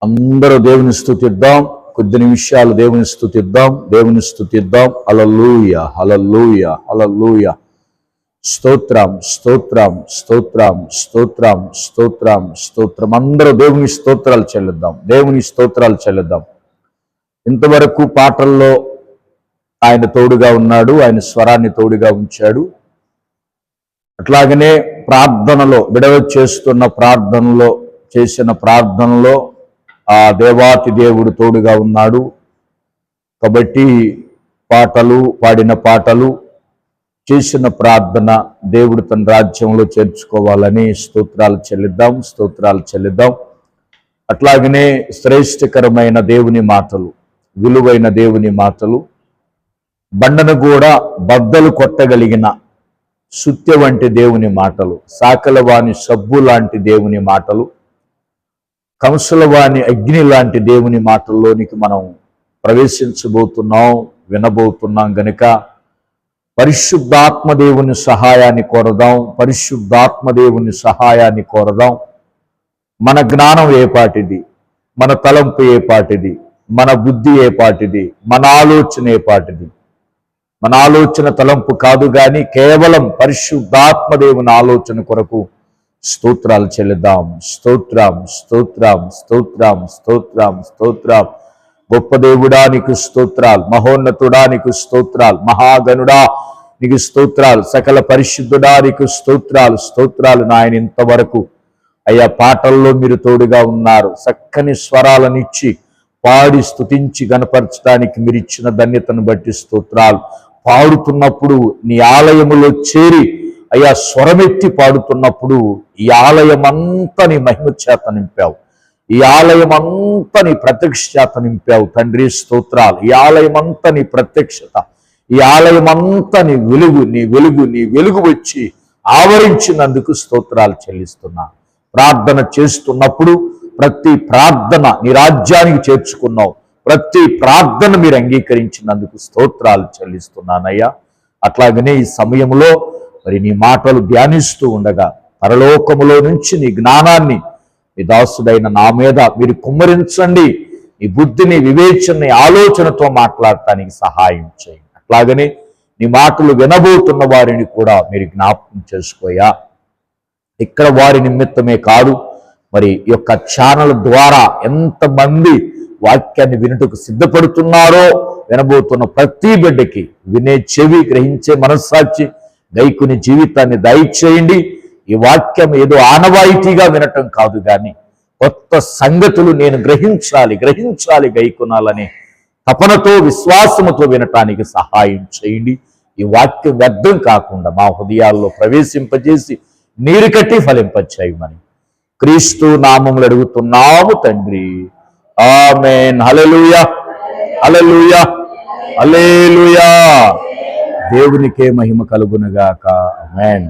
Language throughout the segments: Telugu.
అందరూ దేవుని స్తుతిద్దాం. కొద్ది నిమిషాలు దేవుని స్తుతిద్దాం. దేవుని స్తుతిద్దాం. హల్లెలూయా, హల్లెలూయా, హల్లెలూయా. స్తోత్రం, స్తోత్రం, స్తోత్రం, స్తోత్రం, స్తోత్రం, స్తోత్రం. అందరూ దేవుని స్తోత్రాలు చెల్లిద్దాం. దేవుని స్తోత్రాలు చెల్లిద్దాం. ఇంతవరకు పాటల్లో ఆయన తోడుగా ఉన్నాడు. ఆయన స్వరాన్ని తోడుగా ఉంచాడు. అట్లాగనే ప్రార్థనలో విడవ చేస్తున్న ప్రార్థనలో చేసిన ప్రార్థనలో ఆ దేవాతి దేవుడు తోడుగా ఉన్నాడు. కాబట్టి పాటలు పాడిన పాటలు చేసిన ప్రార్థన దేవుడు తన రాజ్యంలో చేర్చుకోవాలని స్తోత్రాలు చెల్లిద్దాం, స్తోత్రాలు చెల్లిద్దాం. అట్లాగనే శ్రేష్టకరమైన దేవుని మాటలు, విలువైన దేవుని మాటలు, బండను కూడా బద్దలు కొట్టగలిగిన సుత్య వంటి దేవుని మాటలు, సాకలవాణి సబ్బు లాంటి దేవుని మాటలు, కంసులవాణి అగ్ని లాంటి దేవుని మాటల్లోనికి మనం ప్రవేశించబోతున్నాం, వినబోతున్నాం గనుక పరిశుద్ధాత్మ దేవుని సహాయాన్ని కోరదాం. పరిశుద్ధాత్మ దేవుని సహాయాన్ని కోరదాం. మన జ్ఞానం ఏ పాటిది, మన తలంపు ఏ పాటిది, మన బుద్ధి ఏ పాటిది, మన ఆలోచన ఏ పాటిది. మన ఆలోచన తలంపు కాదు కానీ కేవలం పరిశుద్ధాత్మ దేవుని ఆలోచన కొరకు స్తోత్రాలు చెల్లిద్దాం. స్తోత్రం, స్తోత్రం, స్తోత్రం, స్తోత్రం, స్తోత్రం. గొప్ప దేవుడా నీకు స్తోత్రాలు, మహోన్నతుడా నీకు స్తోత్రాలు, మహాగణుడా నీకు స్తోత్రాలు, సకల పరిశుద్ధుడా నీకు స్తోత్రాలు, స్తోత్రాలు. నాయన ఇంతవరకు అయ్యా పాటల్లో మీరు తోడుగా ఉన్నారు. చక్కని స్వరాలనిచ్చి పాడి స్తుతించి గణపరచడానికి మీరు ఇచ్చిన ధన్యతను బట్టి స్తోత్రాలు. పాడుతున్నప్పుడు నీ ఆలయములో చేరి అయ్యా స్వరమెత్తి పాడుతున్నప్పుడు ఈ ఆలయమంతా నీ మహిమ చేత నింపావు. ఈ ఆలయమంతా నీ ప్రత్యక్ష చేత నింపావు తండ్రి, స్తోత్రాలు. ఈ ఆలయమంతా నీ ప్రత్యక్షత, ఈ ఆలయమంతా నీ వెలుగు, నీ వెలుగు, నీ వెలుగు వచ్చి ఆవరించినందుకు స్తోత్రాలు చెల్లిస్తున్నా. ప్రార్థన చేస్తున్నప్పుడు ప్రతి ప్రార్థన నీ రాజ్యానికి చేర్చుకున్నావు. ప్రతి ప్రార్థన మీరు అంగీకరించినందుకు స్తోత్రాలు చెల్లిస్తున్నానయ్యా. అట్లాగనే ఈ సమయంలో మరి నీ మాటలు ధ్యానిస్తూ ఉండగా పరలోకములో నుంచి నీ జ్ఞానాన్ని మీ దాసుడైన నా మీద మీరు కుమ్మరించండి. నీ బుద్ధిని, వివేచనని, ఆలోచనతో మాట్లాడటానికి సహాయం చేయండి. అట్లాగనే నీ మాటలు వినబోతున్న వారిని కూడా మీరు జ్ఞాపకం చేసుకోయా. ఇక్కడ వారి నిమిత్తమే కాదు, మరి ఈ యొక్క ఛానల్ ద్వారా ఎంతమంది వాక్యాన్ని వినుటకు సిద్ధపడుతున్నారో వినబోతున్న ప్రతి బిడ్డకి వినే చెవి, గ్రహించే మనస్సాక్షి, గైకుని జీవితాన్ని దయచేయండి. ఈ వాక్యం ఏదో ఆనవాయితీగా వినటం కాదు కానీ కొత్త సంగతులు నేను గ్రహించాలి, గైకునాలని తపనతో, విశ్వాసముతో వినటానికి సహాయం చేయండి. ఈ వాక్యం వ్యర్థం కాకుండా మా హృదయాల్లో ప్రవేశింపజేసి నీరు కట్టి ఫలింపచేయమని క్రీస్తు నామములు అడుగుతున్నాము తండ్రి, ఆమేన్. హల్లెలూయా, హల్లెలూయా, హల్లెలూయా. దేవునికే మహిమ కలుగునుగాక. ఆమేన్.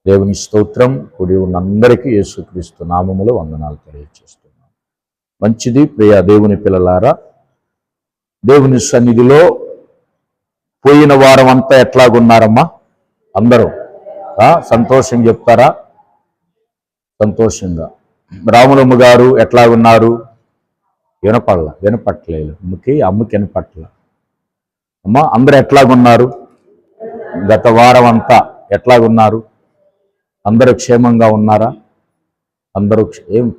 దేవుని స్తోత్రం. కూడి ఉన్నందరికీ యేసుక్రీస్తు నామములో వందనాలు తెలియజేస్తున్నాం. మంచిది ప్రియ దేవుని పిల్లలారా, దేవుని సన్నిధిలో పోయిన వారం అంతా ఎట్లాగున్నారమ్మా? అందరూ సంతోషం చెప్తారా? సంతోషంగా. రాములమ్మ గారు ఎట్లాగున్నారు? వినపట్లేదు. అమ్మకి వినపట్ల. అమ్మ అందరూ ఎట్లాగున్నారు? గత వారం అంతా ఎట్లాగున్నారు? అందరూ క్షేమంగా ఉన్నారా? అందరూ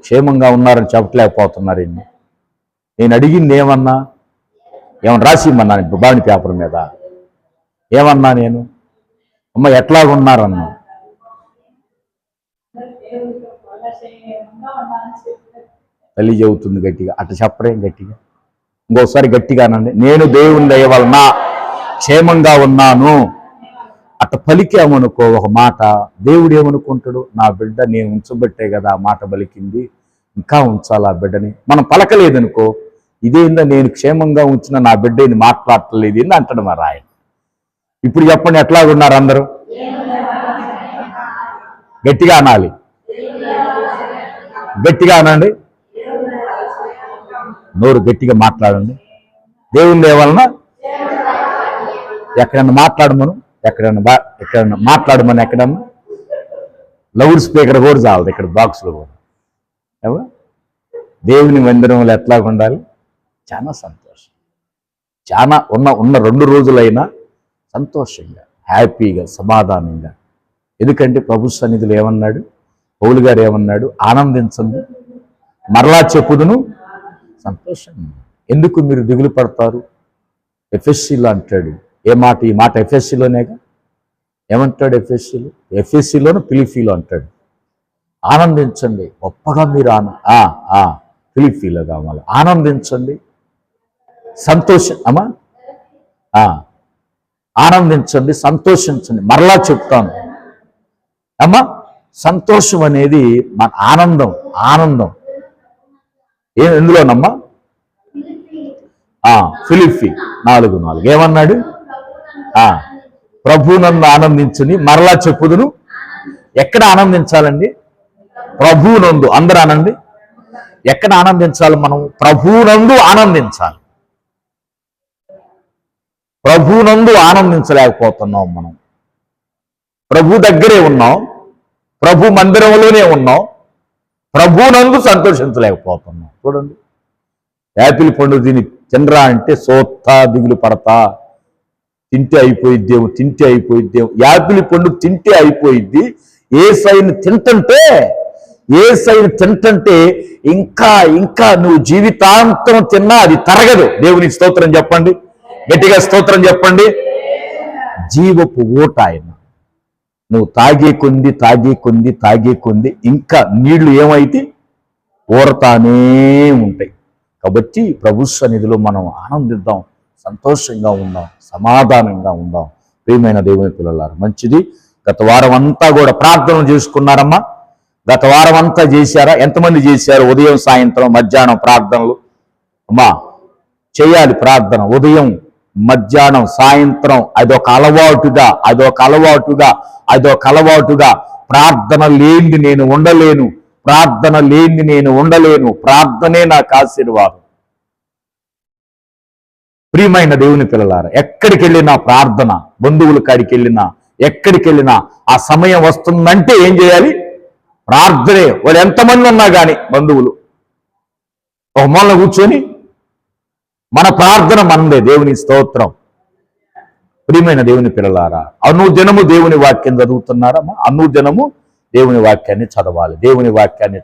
క్షేమంగా ఉన్నారని చెప్పలేకపోతున్నారు. నేను అడిగింది ఏమన్నా రాసిమ్మన్నాను ఇప్పుడు బాణి పేపర్ మీద. ఏమన్నా నేను? అమ్మ ఎట్లాగున్నారన్నా? తల్లి చెబుతుంది గట్టిగా. అట్లా చెప్పరేం గట్టిగా? ఇంకోసారి గట్టిగానండి. నేను దేవుని దయ వలన క్షేమంగా ఉన్నాను. అట్లా పలికామనుకో ఒక మాట, దేవుడు ఏమనుకుంటాడు? నా బిడ్డ నేను ఉంచబట్టే కదా ఆ మాట పలికింది, ఇంకా ఉంచాలి ఆ బిడ్డని. మనం పలకలేదనుకో, ఇదేందా నేను క్షేమంగా ఉంచిన నా బిడ్డ ఇది మాట్లాడలేదు ఏంది అంటాడు మరి ఆయన. ఇప్పుడు చెప్పండి, ఎట్లాగున్నారు అందరూ? గట్టిగా అనాలి, గట్టిగా అనండి, నోరు గట్టిగా మాట్లాడండి. దేవుని దయ వలన ఎక్కడన్నా మాట్లాడమను, ఎక్కడన్నా మాట్లాడమని, ఎక్కడన్నా లౌడ్ స్పీకర్ కూడా చాలదు ఇక్కడ బాక్స్లో కూడా. దేవుని మందిరంలో ఎట్లా ఉండాలి? చాలా సంతోషం, చాలా ఉన్న 2 రోజులైనా సంతోషంగా, హ్యాపీగా, సమాధానంగా. ఎందుకంటే ప్రభు సన్నిధిలో ఏమన్నాడు? పౌలు గారు ఏమన్నాడు? ఆనందించండి, మరలా చెప్పుదును సంతోషం. ఎందుకు మీరు దిగులు పడతారు? ఎఫ్ఎస్సిలో అంటాడు. ఏ మాట? ఈ మాట ఎఫ్ఎస్సిలోనేగా. ఏమంటాడు? ఎఫ్ఎస్సిలోను ఫిలిప్పీలో అంటాడు, ఆనందించండి గొప్పగా మీరు ఫిలిప్పీలో కావాలి. ఆనందించండి, సంతోషం ఆనందించండి, సంతోషించండి. మరలా చెప్తాను అమ్మా, సంతోషం అనేది మన ఆనందం ఎందులోనమ్మా? ఫిలిప్పీ 4:4 ఏమన్నాడు? ప్రభువునందు ఆనందించుని మరలా చెప్పుదును. ఎక్కడ ఆనందించాలండి? ప్రభువునందు. అందరూ ఆనంది. ఎక్కడ ఆనందించాలి మనం? ప్రభువునందు ఆనందించాలి. ప్రభువునందు ఆనందించలేకపోతున్నాం మనం. ప్రభు దగ్గరే ఉన్నాం, ప్రభు మందిరంలోనే ఉన్నాం, ప్రభువునందు సంతోషించలేకపోతున్నాం. చూడండి, యాపిల్ పండు తిని తినరా అంటే సోత్తా దిగులు పడతా, తింటే అయిపోయిద్దేమో. యాపిల్ పండు తింటే అయిపోయిద్ది. యేసయ్యను తింటుంటే ఇంకా నువ్వు జీవితాంతం తిన్నా అది తరగదు. దేవునికి స్తోత్రం చెప్పండి, గట్టిగా స్తోత్రం చెప్పండి. జీవపు ఊట ఆయన. నువ్వు తాగే కొంది ఇంకా నీళ్లు ఏమైతే ఊరతానే ఉంటాయి. కాబట్టి ప్రభు సన్నిధిలో మనం ఆనందిద్దాం, సంతోషంగా ఉందాం, సమాధానంగా ఉందాం. ప్రియమైన దేవుని పిల్లలారా, మంచిది. గత వారం అంతా కూడా ప్రార్థనలు చేసుకున్నారమ్మా. గత వారం అంతా చేశారా? ఎంతమంది చేశారు? ఉదయం, సాయంత్రం, మధ్యాహ్నం ప్రార్థనలు అమ్మా చేయాలి. ప్రార్థన ఉదయం, మధ్యాహ్నం, సాయంత్రం అదొక అలవాటుగా ప్రార్థన లేనిది నేను ఉండలేను. ప్రార్థనే నాకు ఆశీర్వాదం. ప్రియమైన దేవుని పిల్లలారా, ఎక్కడికి వెళ్ళినా ప్రార్థన, బంధువుల కాడికి వెళ్ళినా, ఎక్కడికి వెళ్ళినా ఆ సమయం వస్తుందంటే ఏం చేయాలి? ప్రార్థనే. వాళ్ళు ఎంతమంది ఉన్నా కానీ బంధువులు ఒక మూల కూర్చొని మన ప్రార్థన మనదే. దేవుని స్తోత్రం. ప్రియమైన దేవుని పిల్లలారా, అనుదినము దేవుని వాక్యం చదువుతున్నారమ్మా. అనుదినము దేవుని వాక్యాన్ని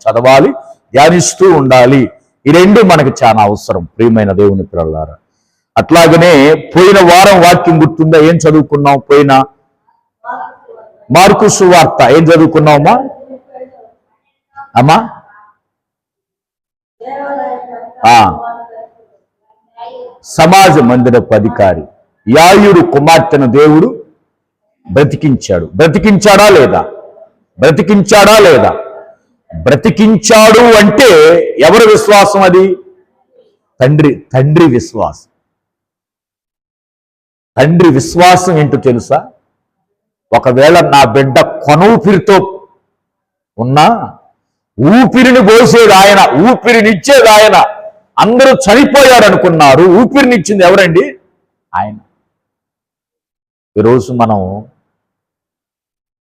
చదవాలి, ధ్యానిస్తూ ఉండాలి. ఈ రెండు మనకి చాలా అవసరం. ప్రియమైన దేవుని పిల్లలారా, అట్లాగనే పోయిన వారం వాక్యం గుర్తుందా? ఏం చదువుకున్నాం? పోయిన మార్కు సువార్త ఏం చదువుకున్నామమ్మా? అమ్మా సమాజ మందిరపు అధికారి యాయుడు కుమార్తెను దేవుడు బ్రతికించాడా లేదా? బ్రతికించాడు అంటే ఎవరి విశ్వాసం అది? తండ్రి విశ్వాసం. తండ్రి విశ్వాసం ఏంటో తెలుసా? ఒకవేళ నా బిడ్డ కొనూపిరితో ఉన్నా, ఊపిరిని పోసేది ఆయన, ఊపిరినిచ్చేది ఆయన. అందరూ చనిపోయారు అనుకున్నారు, ఊపిరినిచ్చింది ఎవరండి? ఆయన. ఈరోజు మనం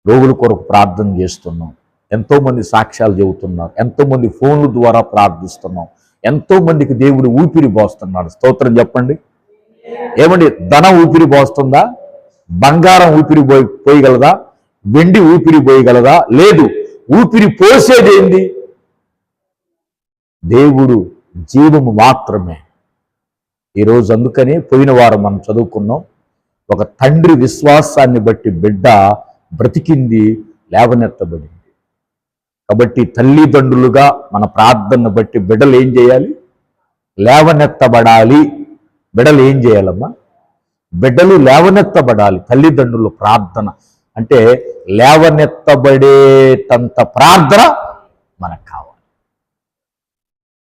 రోగుల కొరకు ప్రార్థన చేస్తున్నాం, ఎంతో మంది సాక్ష్యాలు చెబుతున్నారు, ఎంతో మంది ఫోన్ల ద్వారా ప్రార్థిస్తున్నాం, ఎంతో మందికి దేవుడు ఊపిరి పోస్తున్నాడు. స్తోత్రం చెప్పండి. ఏమండి, ధనం ఊపిరి పోస్తుందా? బంగారం ఊపిరి పోయగలదా? వెండి ఊపిరి పోయగలదా? లేదు. ఊపిరి పోసేది ఏంది? దేవుడు, జీవము మాత్రమే. ఈరోజు అందుకని పోయిన వారం మనం చదువుకున్నాం, ఒక తండ్రి విశ్వాసాన్ని బట్టి బిడ్డ బ్రతికింది, లేవనెత్తబడింది. కాబట్టి తల్లిదండ్రులుగా మన ప్రార్థనను బట్టి బిడ్డలు ఏం చేయాలి? లేవనెత్తబడాలి. బిడ్డలు ఏం చేయాలమ్మా? బిడ్డలు లేవనెత్తబడాలి. తల్లిదండ్రులు ప్రార్థన అంటే లేవనెత్తబడేటంత ప్రార్థన మనకు కావాలి.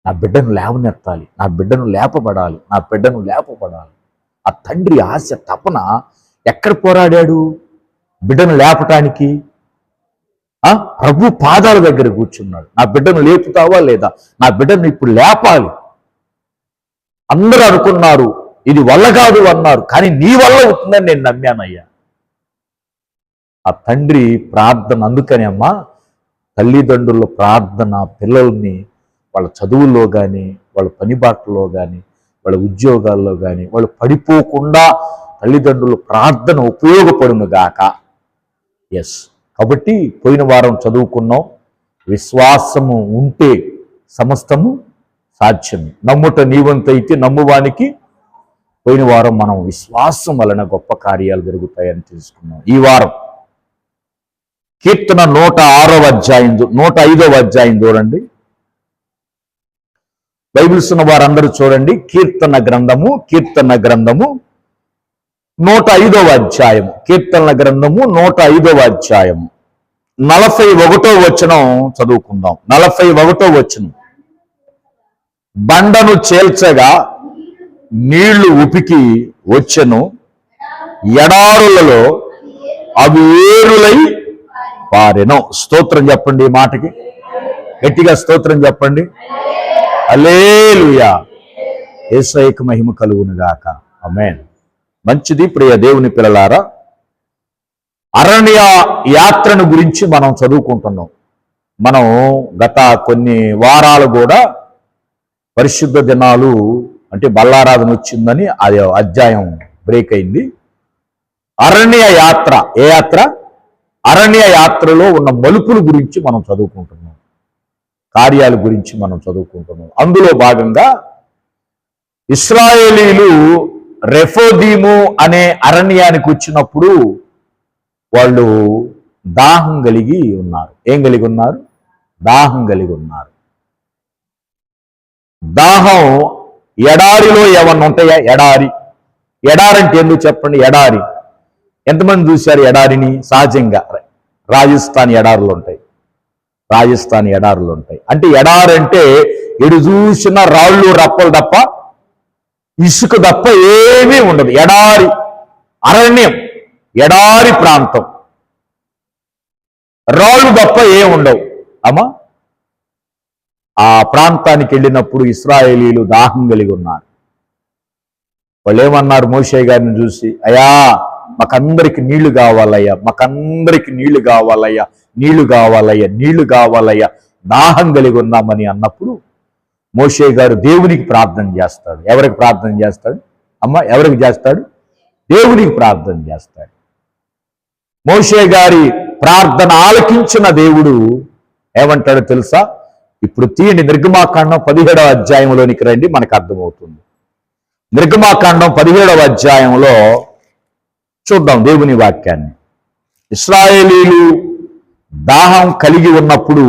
నా బిడ్డను లేవనెత్తాలి, నా బిడ్డను లేపబడాలి. ఆ తండ్రి ఆశ, తపన ఎక్కడ పోరాడాడు? బిడ్డను లేపటానికి ప్రభు పాదాల దగ్గర కూర్చున్నాడు. నా బిడ్డను లేపుతావా లేదా? నా బిడ్డను ఇప్పుడు లేపాలి. అందరూ అనుకున్నారు ఇది వల్ల కాదు అన్నారు, కానీ నీ వల్ల అవుతుందని నేను నమ్మానయ్యా. ఆ తండ్రి ప్రార్థన. అందుకని అమ్మా, తల్లిదండ్రుల ప్రార్థన పిల్లల్ని వాళ్ళ చదువుల్లో కానీ, వాళ్ళ పని బాటల్లో కానీ, వాళ్ళ ఉద్యోగాల్లో కానీ వాళ్ళు పడిపోకుండా తల్లిదండ్రుల ప్రార్థన ఉపయోగపడును గాక. ఎస్, కాబట్టి పోయిన వారం చదువుకున్నాం, విశ్వాసము ఉంటే సమస్తము సాధ్యమే, నమ్ముట నీవంతైతే నమ్మువానికి. పోయిన వారం మనం విశ్వాసం వలన గొప్ప కార్యాలు జరుగుతాయని తెలుసుకున్నాం. ఈ వారం కీర్తన 106వ అధ్యాయం 105వ అధ్యాయం చూడండి. బైబిల్స్ ఉన్న వారందరూ చూడండి. కీర్తన గ్రంథము 105వ అధ్యాయం, కీర్తనల గ్రంథము 105వ అధ్యాయం 41వ వచనం చదువుకుందాం. 41వ వచనం. బండను చేల్చగా నీళ్లు ఉపికి వచ్చెను, ఎడారులలో అవి ఏరులై పారెను. స్తోత్రం చెప్పండి, ఈ మాటకి గట్టిగా స్తోత్రం చెప్పండి. హల్లెలూయా, యేసయ్యకు మహిమ కలుగును గాక. ఆమేన్. మంచిది ప్రియ దేవుని పిల్లలారా, అరణ్య యాత్రను గురించి మనం చదువుకుంటున్నాం. మనం గత కొన్ని వారాలు కూడా పరిశుద్ధ దినాలు అంటే బల్లారాధన వచ్చిందని అది అధ్యాయం బ్రేక్ అయింది. అరణ్య యాత్ర, ఏ యాత్ర? అరణ్య యాత్రలో ఉన్న మలుపుల గురించి మనం చదువుకుంటున్నాం, కార్యాల గురించి మనం చదువుకుంటున్నాం. అందులో భాగంగా ఇశ్రాయేలీలు రెఫోదీము అనే అరణ్యానికి వచ్చినప్పుడు వాళ్ళు దాహం కలిగి ఉన్నారు. ఏం కలిగి ఉన్నారు? దాహం కలిగి ఉన్నారు. దాహం ఎడారిలో ఏమన్నా ఉంటాయా? ఎడారి అంటే ఎందుకు చెప్పండి? ఎడారి ఎంతమంది చూశారు ఎడారిని? సహజంగా రాజస్థాన్ ఎడారులు ఉంటాయి, అంటే ఎడారి అంటే ఎడు చూసిన రాళ్ళు రప్పలు తప్ప ఇసుక తప్ప ఏమీ ఉండదు. ఎడారి, అరణ్యం, ఎడారి ప్రాంతం, రాళ్ళు తప్ప ఏం ఉండవు. అమ్మా, ఆ ప్రాంతానికి వెళ్ళినప్పుడు ఇశ్రాయేలీలు దాహం కలిగి ఉన్నారు. వాళ్ళు ఏమన్నారు మోషే గారిని చూసి? అయ్యా, మాకందరికి నీళ్లు కావాలయ్యా, నీళ్లు కావాలయ్యా, దాహం కలిగి ఉన్నామని అన్నప్పుడు మోషే గారు దేవునికి ప్రార్థన చేస్తాడు. ఎవరికి ప్రార్థన చేస్తాడు? అమ్మ, ఎవరికి చేస్తాడు? దేవునికి ప్రార్థన చేస్తాడు. మోషే గారి ప్రార్థన ఆలకించిన దేవుడు ఏమంటాడో తెలుసా? ఇప్పుడు తీయండి, నిర్గమాకాండం 17వ అధ్యాయంలోనికి రండి, మనకు అర్థమవుతుంది. నిర్గమాకాండం 17వ అధ్యాయంలో చూద్దాం దేవుని వాక్యాన్ని. ఇశ్రాయేలీలు దాహం కలిగి ఉన్నప్పుడు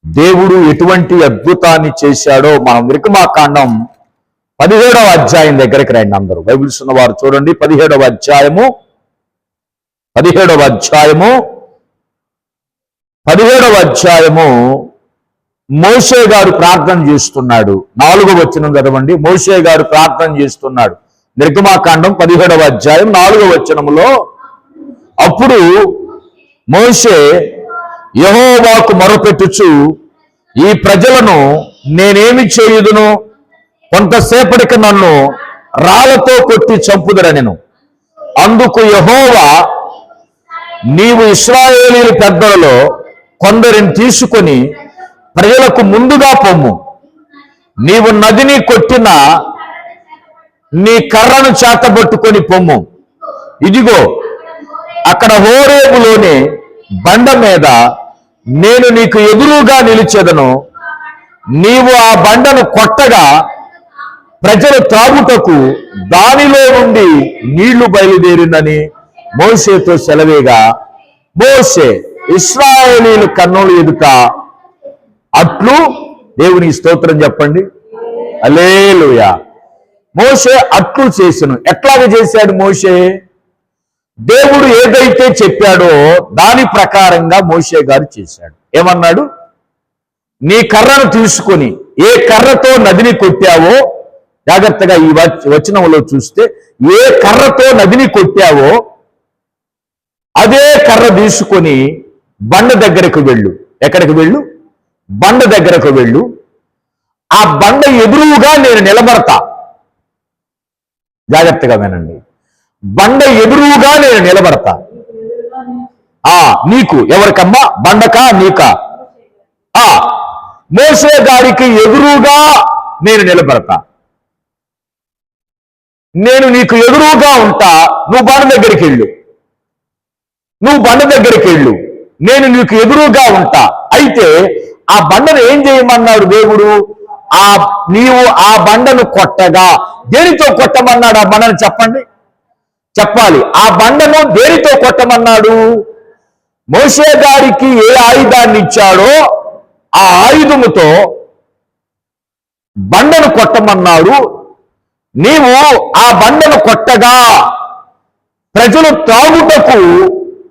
దేవుడు ఎటువంటి అద్భుతాన్ని చేశాడో మనం నిర్గమాకాండం 17వ అధ్యాయం దగ్గరికి రండి అందరూ. బైబిల్స్ ఉన్నవారు చూడండి. 17వ అధ్యాయము మోషే గారు ప్రార్థన చేస్తున్నాడు. 4వ వచనం చదవండి. మోషే గారు ప్రార్థన చేస్తున్నాడు. నిర్గమాకాండం 17వ అధ్యాయం 4వ వచనములో, అప్పుడు మోషే యెహోవాకు మొరపెట్టుచు, ఈ ప్రజలను నేనేమి చేయుదును? కొంతసేపటికి నన్ను రాళ్లతో కొట్టి చంపుదురనెను. అందుకు యెహోవా, నీవు ఇశ్రాయేలీయుల పెద్దలలో కొందరిని తీసుకొని ప్రజలకు ముందుగా పొమ్ము. నీవు నదిని కొట్టిన నీ కర్రను చేతబట్టుకొని పొమ్ము. ఇదిగో, అక్కడ హోరేబులోని బండ మీద నేను నీకు ఎదురుగా నిలిచెదను. నీవు ఆ బండను కొట్టగా ప్రజలు త్రాగుటకు దానిలో నుండి నీళ్లు బయలుదేరిందని మోషేతో సెలవేగా, మోషే ఇశ్రాయేలీయుల కన్నుల ఎదుట అట్లు, దేవుని స్తోత్రం చెప్పండి, హల్లెలూయా, మోషే అట్లు చేసెను. ఎట్లాగా చేశాడు మోషే? దేవుడు ఏదైతే చెప్పాడో దాని ప్రకారంగా మోషే గారు చేశాడు. ఏమన్నాడు? నీ కర్రను తీసుకొని, ఏ కర్రతో నదిని కొట్టావో, జాగ్రత్తగా ఈ వచనంలో చూస్తే, ఏ కర్రతో నదిని కొట్టావో అదే కర్ర తీసుకొని బండ దగ్గరకు వెళ్ళు. ఎక్కడికి వెళ్ళు? బండ దగ్గరకు వెళ్ళు. ఆ బండ ఎదురుగా నేను నిలబడతా. జాగ్రత్తగా వినండి. బండ ఎదురుగా నేను నిలబడతా. నీకు ఎవరికమ్మా? బండకా నీకా? మోషే గారికి ఎదురుగా నేను నిలబడతా, నేను నీకు ఎదురుగా ఉంటా, నువ్వు బండ దగ్గరికి వెళ్ళు, నువ్వు బండ దగ్గరికి వెళ్ళు, నేను నీకు ఎదురుగా ఉంటా. అయితే ఆ బండను ఏం చేయమన్నాడు దేవుడు? నీవు ఆ బండను కొట్టగా, దేనితో కొట్టమన్నాడు ఆ బండను? చెప్పండి, చెప్పాలి. ఆ బండను దేనితో కొట్టమన్నాడు? మోషే గారికి ఏ ఆయుధాన్ని ఇచ్చాడో ఆ ఆయుధముతో బండను కొట్టమన్నాడు. నీవు ఆ బండను కొట్టగా ప్రజలు త్రాగుటకు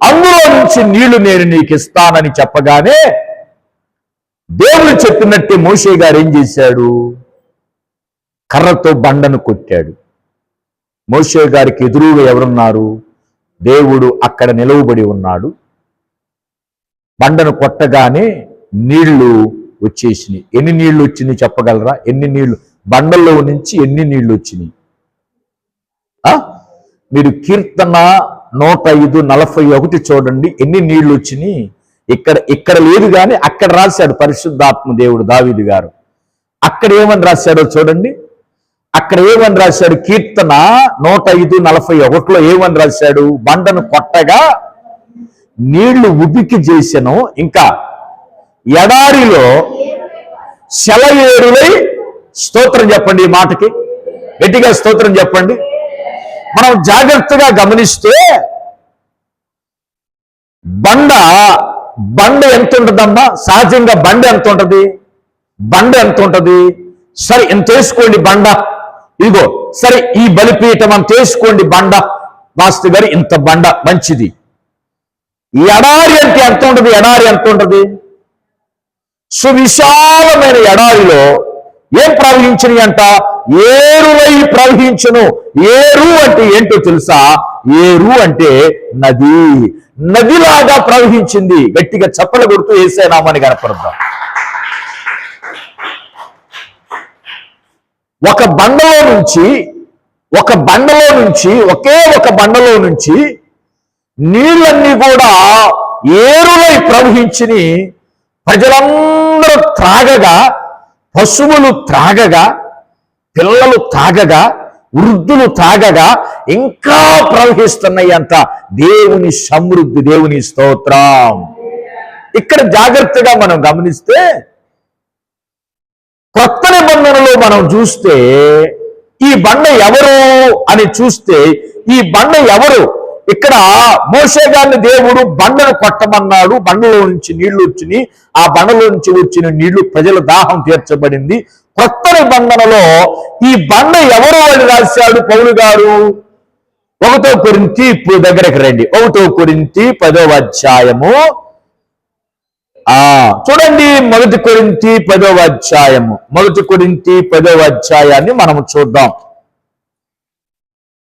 అందులో నుంచి నీళ్లు నేను నీకు ఇస్తానని చెప్పగానే దేవుడు చెప్పినట్టే మోషే గారు ఏం చేశాడు? కర్రతో బండను కొట్టాడు. మోషే గారికి ఎదురుగా ఎవరున్నారు? దేవుడు అక్కడ నిలవబడి ఉన్నాడు. బండను కొట్టగానే నీళ్లు వచ్చేసినాయి. ఎన్ని నీళ్లు వచ్చినాయి చెప్పగలరా? ఎన్ని నీళ్లు? బండల్లో నుంచి ఎన్ని నీళ్లు వచ్చినాయి? మీరు కీర్తన 105:41 చూడండి, ఎన్ని నీళ్లు వచ్చినాయి. ఇక్కడ లేదు కానీ అక్కడ రాశాడు పరిశుద్ధాత్మ దేవుడు దావీదు గారు. అక్కడ ఏమని రాశాడో చూడండి. అక్కడ ఏమని రాశాడు? కీర్తన 105:41 ఏమని రాశాడు? బండను కొట్టగా నీళ్లు ఉబికి చేసెను, ఇంకా ఎడారిలో సెలయేరులై. స్తోత్రం చెప్పండి, ఈ మాటకి గట్టిగా స్తోత్రం చెప్పండి. మనం జాగ్రత్తగా గమనిస్తే బండ ఎంత ఉంటుందమ్మా? సహజంగా బండ ఎంత ఉంటుంది? బండ ఎంత ఉంటుంది? సరే ఎంత వేసుకోండి బండ, ఇదిగో సరే ఈ బలిపీఠం అంత వేసుకోండి బండ, మాస్టర్ గారు ఇంత బండ మంచిది. ఎడారి అంటే ఎంత ఉంటుంది? ఎడారి ఎంత ఉంటుంది? సువిశాలమైన ఎడారిలో ఏం ప్రవహించినాయి అంట? ఏరులై ప్రవహించును. ఏరు అంటే ఏంటో తెలుసా? ఏరు అంటే నది, నదిలాగా ప్రవహించింది. గట్టిగా చప్పలు కొడుతూ యేసయ్య నామాన్ని కనపడదాం. ఒకే ఒక బండలో నుంచి నీళ్ళన్నీ కూడా ఏరులై ప్రవహించి ప్రజలందరూ త్రాగగా, పశువులు త్రాగగా, పిల్లలు తాగగా, వృద్ధులు తాగగా ఇంకా ప్రవహిస్తున్నాయి అంత దేవుని సమృద్ధి. దేవుని స్తోత్రం. ఇక్కడ జాగ్రత్తగా మనం గమనిస్తే కొత్త నిబంధనలో మనం చూస్తే ఈ బండ ఎవరు అని చూస్తే ఈ బండ ఎవరు? ఇక్కడ మోషే గారిని దేవుడు బండను కొట్టమన్నాడు. బండలో నుంచి నీళ్లు వచ్చినాయి. ఆ బండలో నుంచి వచ్చిన నీళ్లు ప్రజల దాహం తీర్చబడింది. కొత్త నిబంధనలో ఈ బండ ఎవరు అని రాశాడు పౌలు గారు? 1 కొరింథీ దగ్గరకు రండి. 1 కొరింథీ 10వ అధ్యాయము చూడండి. 1 కొరింథీ 10వ అధ్యాయము 1 కొరింథీ 10వ అధ్యాయాన్ని మనము చూద్దాం.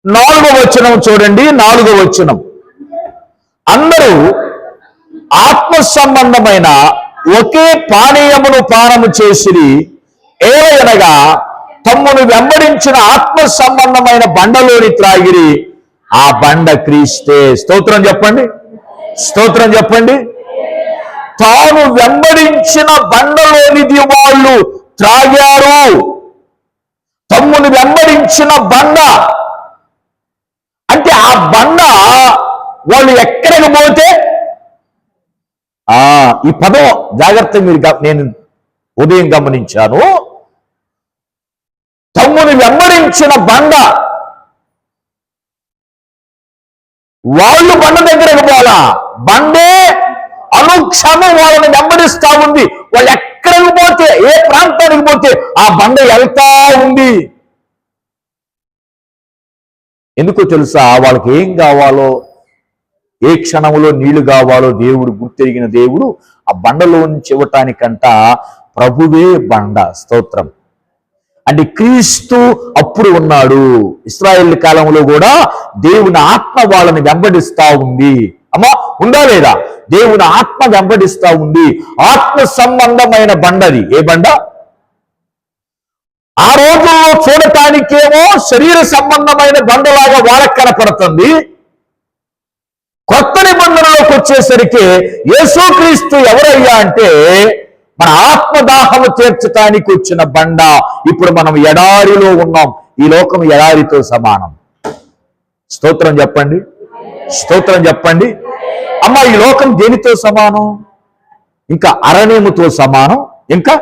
4వ వచనం చూడండి. 4వ వచనం, అందరూ ఆత్మ సంబంధమైన ఒకే పానీయమును పానము చేసిరి, ఏలయనగా తమ్మును వెంబడించిన ఆత్మ సంబంధమైన బండలోని త్రాగిరి, ఆ బండ క్రీస్తే. స్తోత్రం చెప్పండి, స్తోత్రం చెప్పండి. తాను వెంబడించిన బండలోనిది వాళ్ళు త్రాగారు. తమ్మును వెంబడించిన బండ అంటే ఆ బండ వాళ్ళు ఎక్కడికి పోతే, ఈ పదం జాగ్రత్తగా మీరు నేను ఉదయం గమనించాను. తమ్ముని వెంబడించిన బండ, వాళ్ళు బండ దగ్గరకు పోలా, బండే అనుక్షణం వాళ్ళని వెంబడిస్తా ఉంది. వాళ్ళు ఎక్కడికి పోతే, ఏ ప్రాంతానికి పోతే ఆ బండ వెళ్తా ఉంది. ఎందుకో తెలుసా? వాళ్ళకి ఏం కావాలో, ఏ క్షణంలో నీళ్లు కావాలో దేవుడు గుర్తెరిగిన దేవుడు ఆ బండలో నుంచి ఇవ్వటానికంట ప్రభువే బండ. స్తోత్రం. అంటే క్రీస్తు అప్పుడు ఉన్నాడు. ఇశ్రాయేలు కాలంలో కూడా దేవుని ఆత్మ వాళ్ళని వెంబడిస్తా ఉంది. అమ్మా ఉందా లేదా? దేవుని ఆత్మ వెంబడిస్తా ఉంది. ఆత్మ సంబంధమైన బండది. ఏ బండ? ఆ రోజుల్లో చూడటానికేమో శరీర సంబంధమైన బండలాగా వాళ్ళకి కనపడుతుంది. కొత్త నిబంధనలోకి వచ్చేసరికి యేసుక్రీస్తు ఎవరయ్యా అంటే మన ఆత్మదాహము తీర్చడానికి వచ్చిన బండ. ఇప్పుడు మనం ఎడారిలో ఉన్నాం. ఈ లోకం ఎడారితో సమానం. స్తోత్రం చెప్పండి, స్తోత్రం చెప్పండి. అమ్మ, ఈ లోకం దేనితో సమానం? ఇంకా అరణ్యముతో సమానం, ఇంకా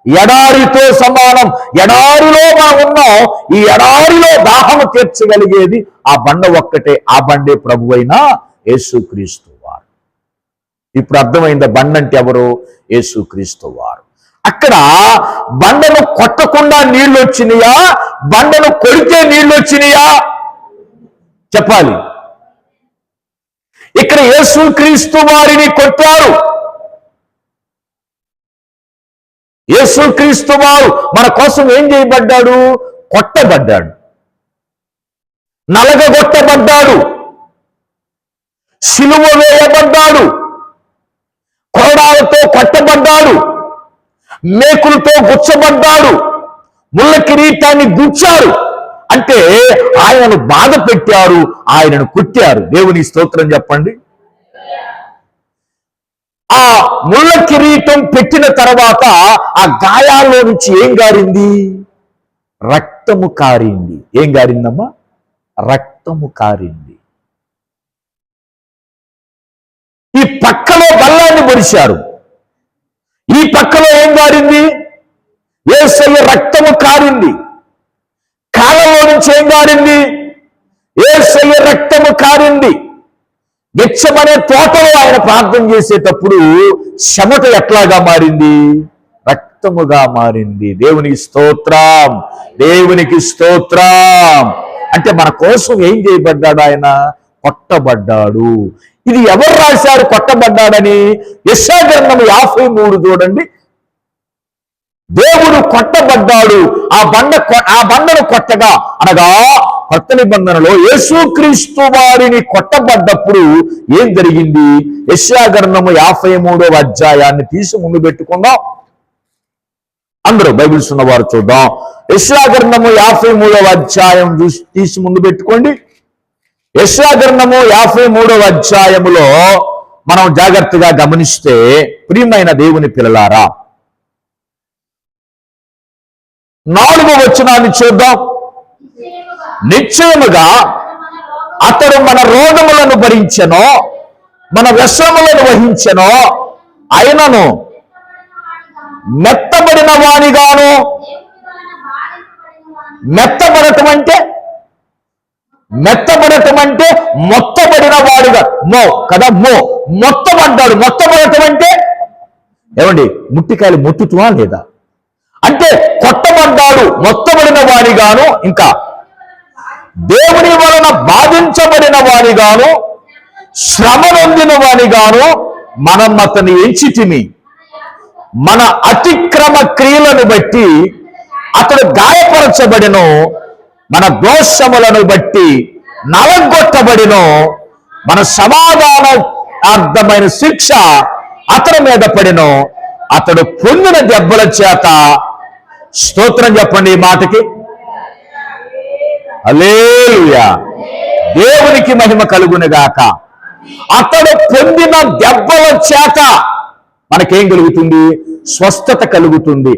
ఎడారితో సమానం. ఎడారిలో మనం ఉన్నాం. ఈ ఎడారిలో దాహము తీర్చగలిగేది ఆ బండ ఒక్కటే. ఆ బండే ప్రభువైన యేసుక్రీస్తు వారు. ఇప్పుడు అర్థమైందా? బండ అంటే ఎవరు? యేసుక్రీస్తు వారు. అక్కడ బండను కొట్టకుండా నీళ్లు వచ్చినాయా, బండను కొడితే నీళ్లు వచ్చినాయా చెప్పాలి. ఇక్కడ యేసుక్రీస్తు వారిని కొట్టారు. యేసుక్రీస్తు వారు మన కోసం ఏం చేయబడ్డాడు? కొట్టబడ్డాడు, నలగగొట్టబడ్డాడు, సిలువ వేయబడ్డాడు, కొరడాలతో కొట్టబడ్డాడు, మేకులతో గుచ్చబడ్డాడు, ముళ్ళ కిరీటాన్ని గుచ్చారు. అంటే ఆయనను బాధ పెట్టారు, ఆయనను కొట్టారు. దేవుని స్తోత్రం చెప్పండి. ఆ ముళ్ళ కిరీటం పెట్టిన తర్వాత ఆ గాయాల్లో నుంచి ఏం గారింది? రక్తము కారింది. ఏం గారిందమ్మా? రక్తము కారింది. ఈ పక్కలో బల్లాన్ని పొడిచారు. ఈ పక్కలో ఏం కారింది? యేసయ్య రక్తము కారింది. కాలంలో నుంచి ఏం కారింది? యేసయ్య రక్తము కారింది. గెత్సెమనే తోటలో ఆయన ప్రార్థన చేసేటప్పుడు చెమట ఎట్లాగా మారింది? రక్తముగా మారింది. దేవునికి స్తోత్రం, దేవునికి స్తోత్రం. అంటే మన కోసం ఏం చేయబడ్డాడు? ఆయన కొట్టబడ్డాడు. ఇది ఎవరు రాశారు కొట్టబడ్డాడని? యెషయా గ్రంథము 53 చూడండి. దేవుడు కొట్టబడ్డాడు. ఆ బండను కొట్టగా, అనగా కొత్త నిబంధనలో యేసుక్రీస్తు వారిని కొట్టబడ్డప్పుడు ఏం జరిగింది? యెషయా గ్రంథము 53వ అధ్యాయాన్ని తీసి ముందు పెట్టుకుందాం. అందరూ బైబిల్స్ ఉన్నవారు చూద్దాం. యెషయా గ్రంథము 53వ అధ్యాయం తీసి ముందు పెట్టుకోండి. యెషయా గ్రంథము 53వ అధ్యాయములో మనం జాగ్రత్తగా గమనిస్తే, ప్రియమైన దేవుని పిల్లలారా, 4వ వచనాన్ని చూద్దాం. నిశ్చయముగా అతడు మన రోగములను భరించెను, మన వ్యసనములను వహించెను, ఆయనను మెత్తబడిన వానిగాను. మెత్తబడటం అంటే మొత్తబడిన వాడుగా, కదా, మొత్తబడ్డాడు. మొత్తబడటం అంటే ఏమండి? ముట్టికాయలు మొట్టుతువా లేదా? అంటే కొట్టబడ్డాడు, మొత్తబడిన వానిగాను, ఇంకా దేవుని వలన బాధించబడిన వానిగాను, శ్రమ నొందిన వానిగాను మనం అతని ఎంచితిమి. మన అతిక్రమ క్రియలను బట్టి అతడు గాయపరచబడిను, మన దోషములను బట్టి నలగొట్టబడిను, మన సమాధానార్థమైన శిక్ష అతని మీద పడిను, అతడు పొందిన దెబ్బల చేత. స్తోత్రం చెప్పండి ఈ మాటకి. హల్లెలూయా, దేవునికి మహిమ కలుగునుగాక. అతడు పొందిన దెబ్బల చేత మనకేం కలుగుతుంది? స్వస్థత కలుగుతుంది.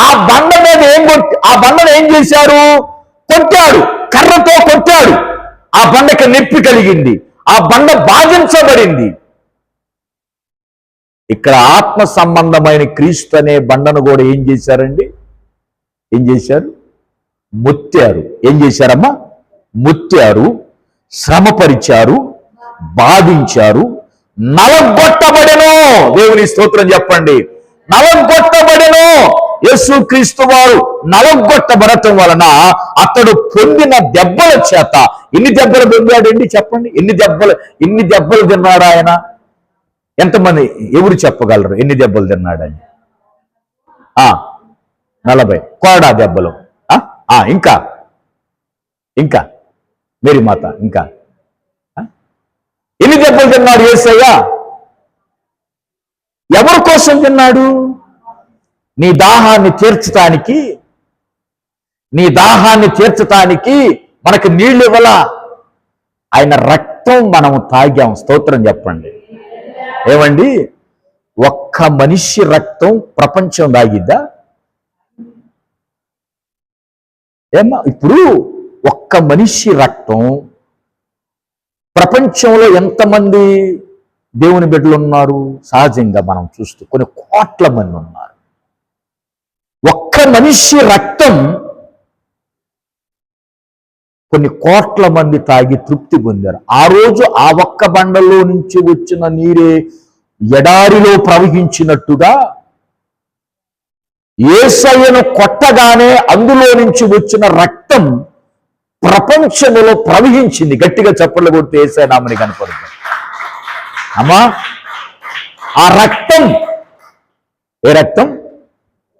ఆ బండను ఏం చేశారు? కొట్టాడు, కర్రతో కొట్టాడు. ఆ బండకి నొప్పి కలిగింది, ఆ బండ బాధించబడింది. ఇక్కడ ఆత్మ సంబంధమైన క్రీస్తు అనే బండను కూడా ఏం చేశారండి? ఏం చేశారు? ముత్తారు. ఏం చేశారమ్మా? ముత్తారు, శ్రమపరిచారు, బాధించారు, నలగొట్టబడెను. దేవుని స్తోత్రం చెప్పండి. నలగొట్టబడెను. యేసుక్రీస్తు వారు నలగొట్టబడటం వలన అతడు పొందిన దెబ్బల చేత. ఎన్ని దెబ్బలు పొందాడండి చెప్పండి? ఎన్ని దెబ్బలు తిన్నాడు ఆయన? ఎంతమంది ఎవరు చెప్పగలరు ఎన్ని దెబ్బలు తిన్నాడని? 40 కోడా దెబ్బలు. ఇంకా ఇంకా మేరీ మాత, ఇంకా ఎన్ని దెబ్బలు తిన్నాడు యేసయ్య? ఎవరి కోసం తిన్నాడు? నీ దాహాన్ని తీర్చటానికి మనకు నీళ్ళు ఇవ్వాల. ఆయన రక్తం మనం తాగాం. స్తోత్రం చెప్పండి. ఏమండి? ఒక్క మనిషి రక్తం ప్రపంచం దాగిద్దా? ఏమ్మా, ఇప్పుడు ఒక్క మనిషి రక్తం ప్రపంచంలో ఎంతమంది దేవుని బిడ్డలు ఉన్నారు? సహజంగా మనం చూస్తూ కొన్ని కోట్ల మంది ఉన్నారు. ఒక్క మనిషి రక్తం కొన్ని కోట్ల మంది తాగి తృప్తి పొందారు. ఆ రోజు ఆ ఒక్క బండలో నుంచి వచ్చిన నీరే ఎడారిలో ప్రవహించినట్టుగా యేసయ్యను కొట్టగానే అందులో నుంచి వచ్చిన రక్తం ప్రపంచంలో ప్రవహించింది. గట్టిగా చప్పట్లు కొడితే యేసయ్య నామని కనపడుతుంది. అమ్మా, ఆ రక్తం, ఏ రక్తం?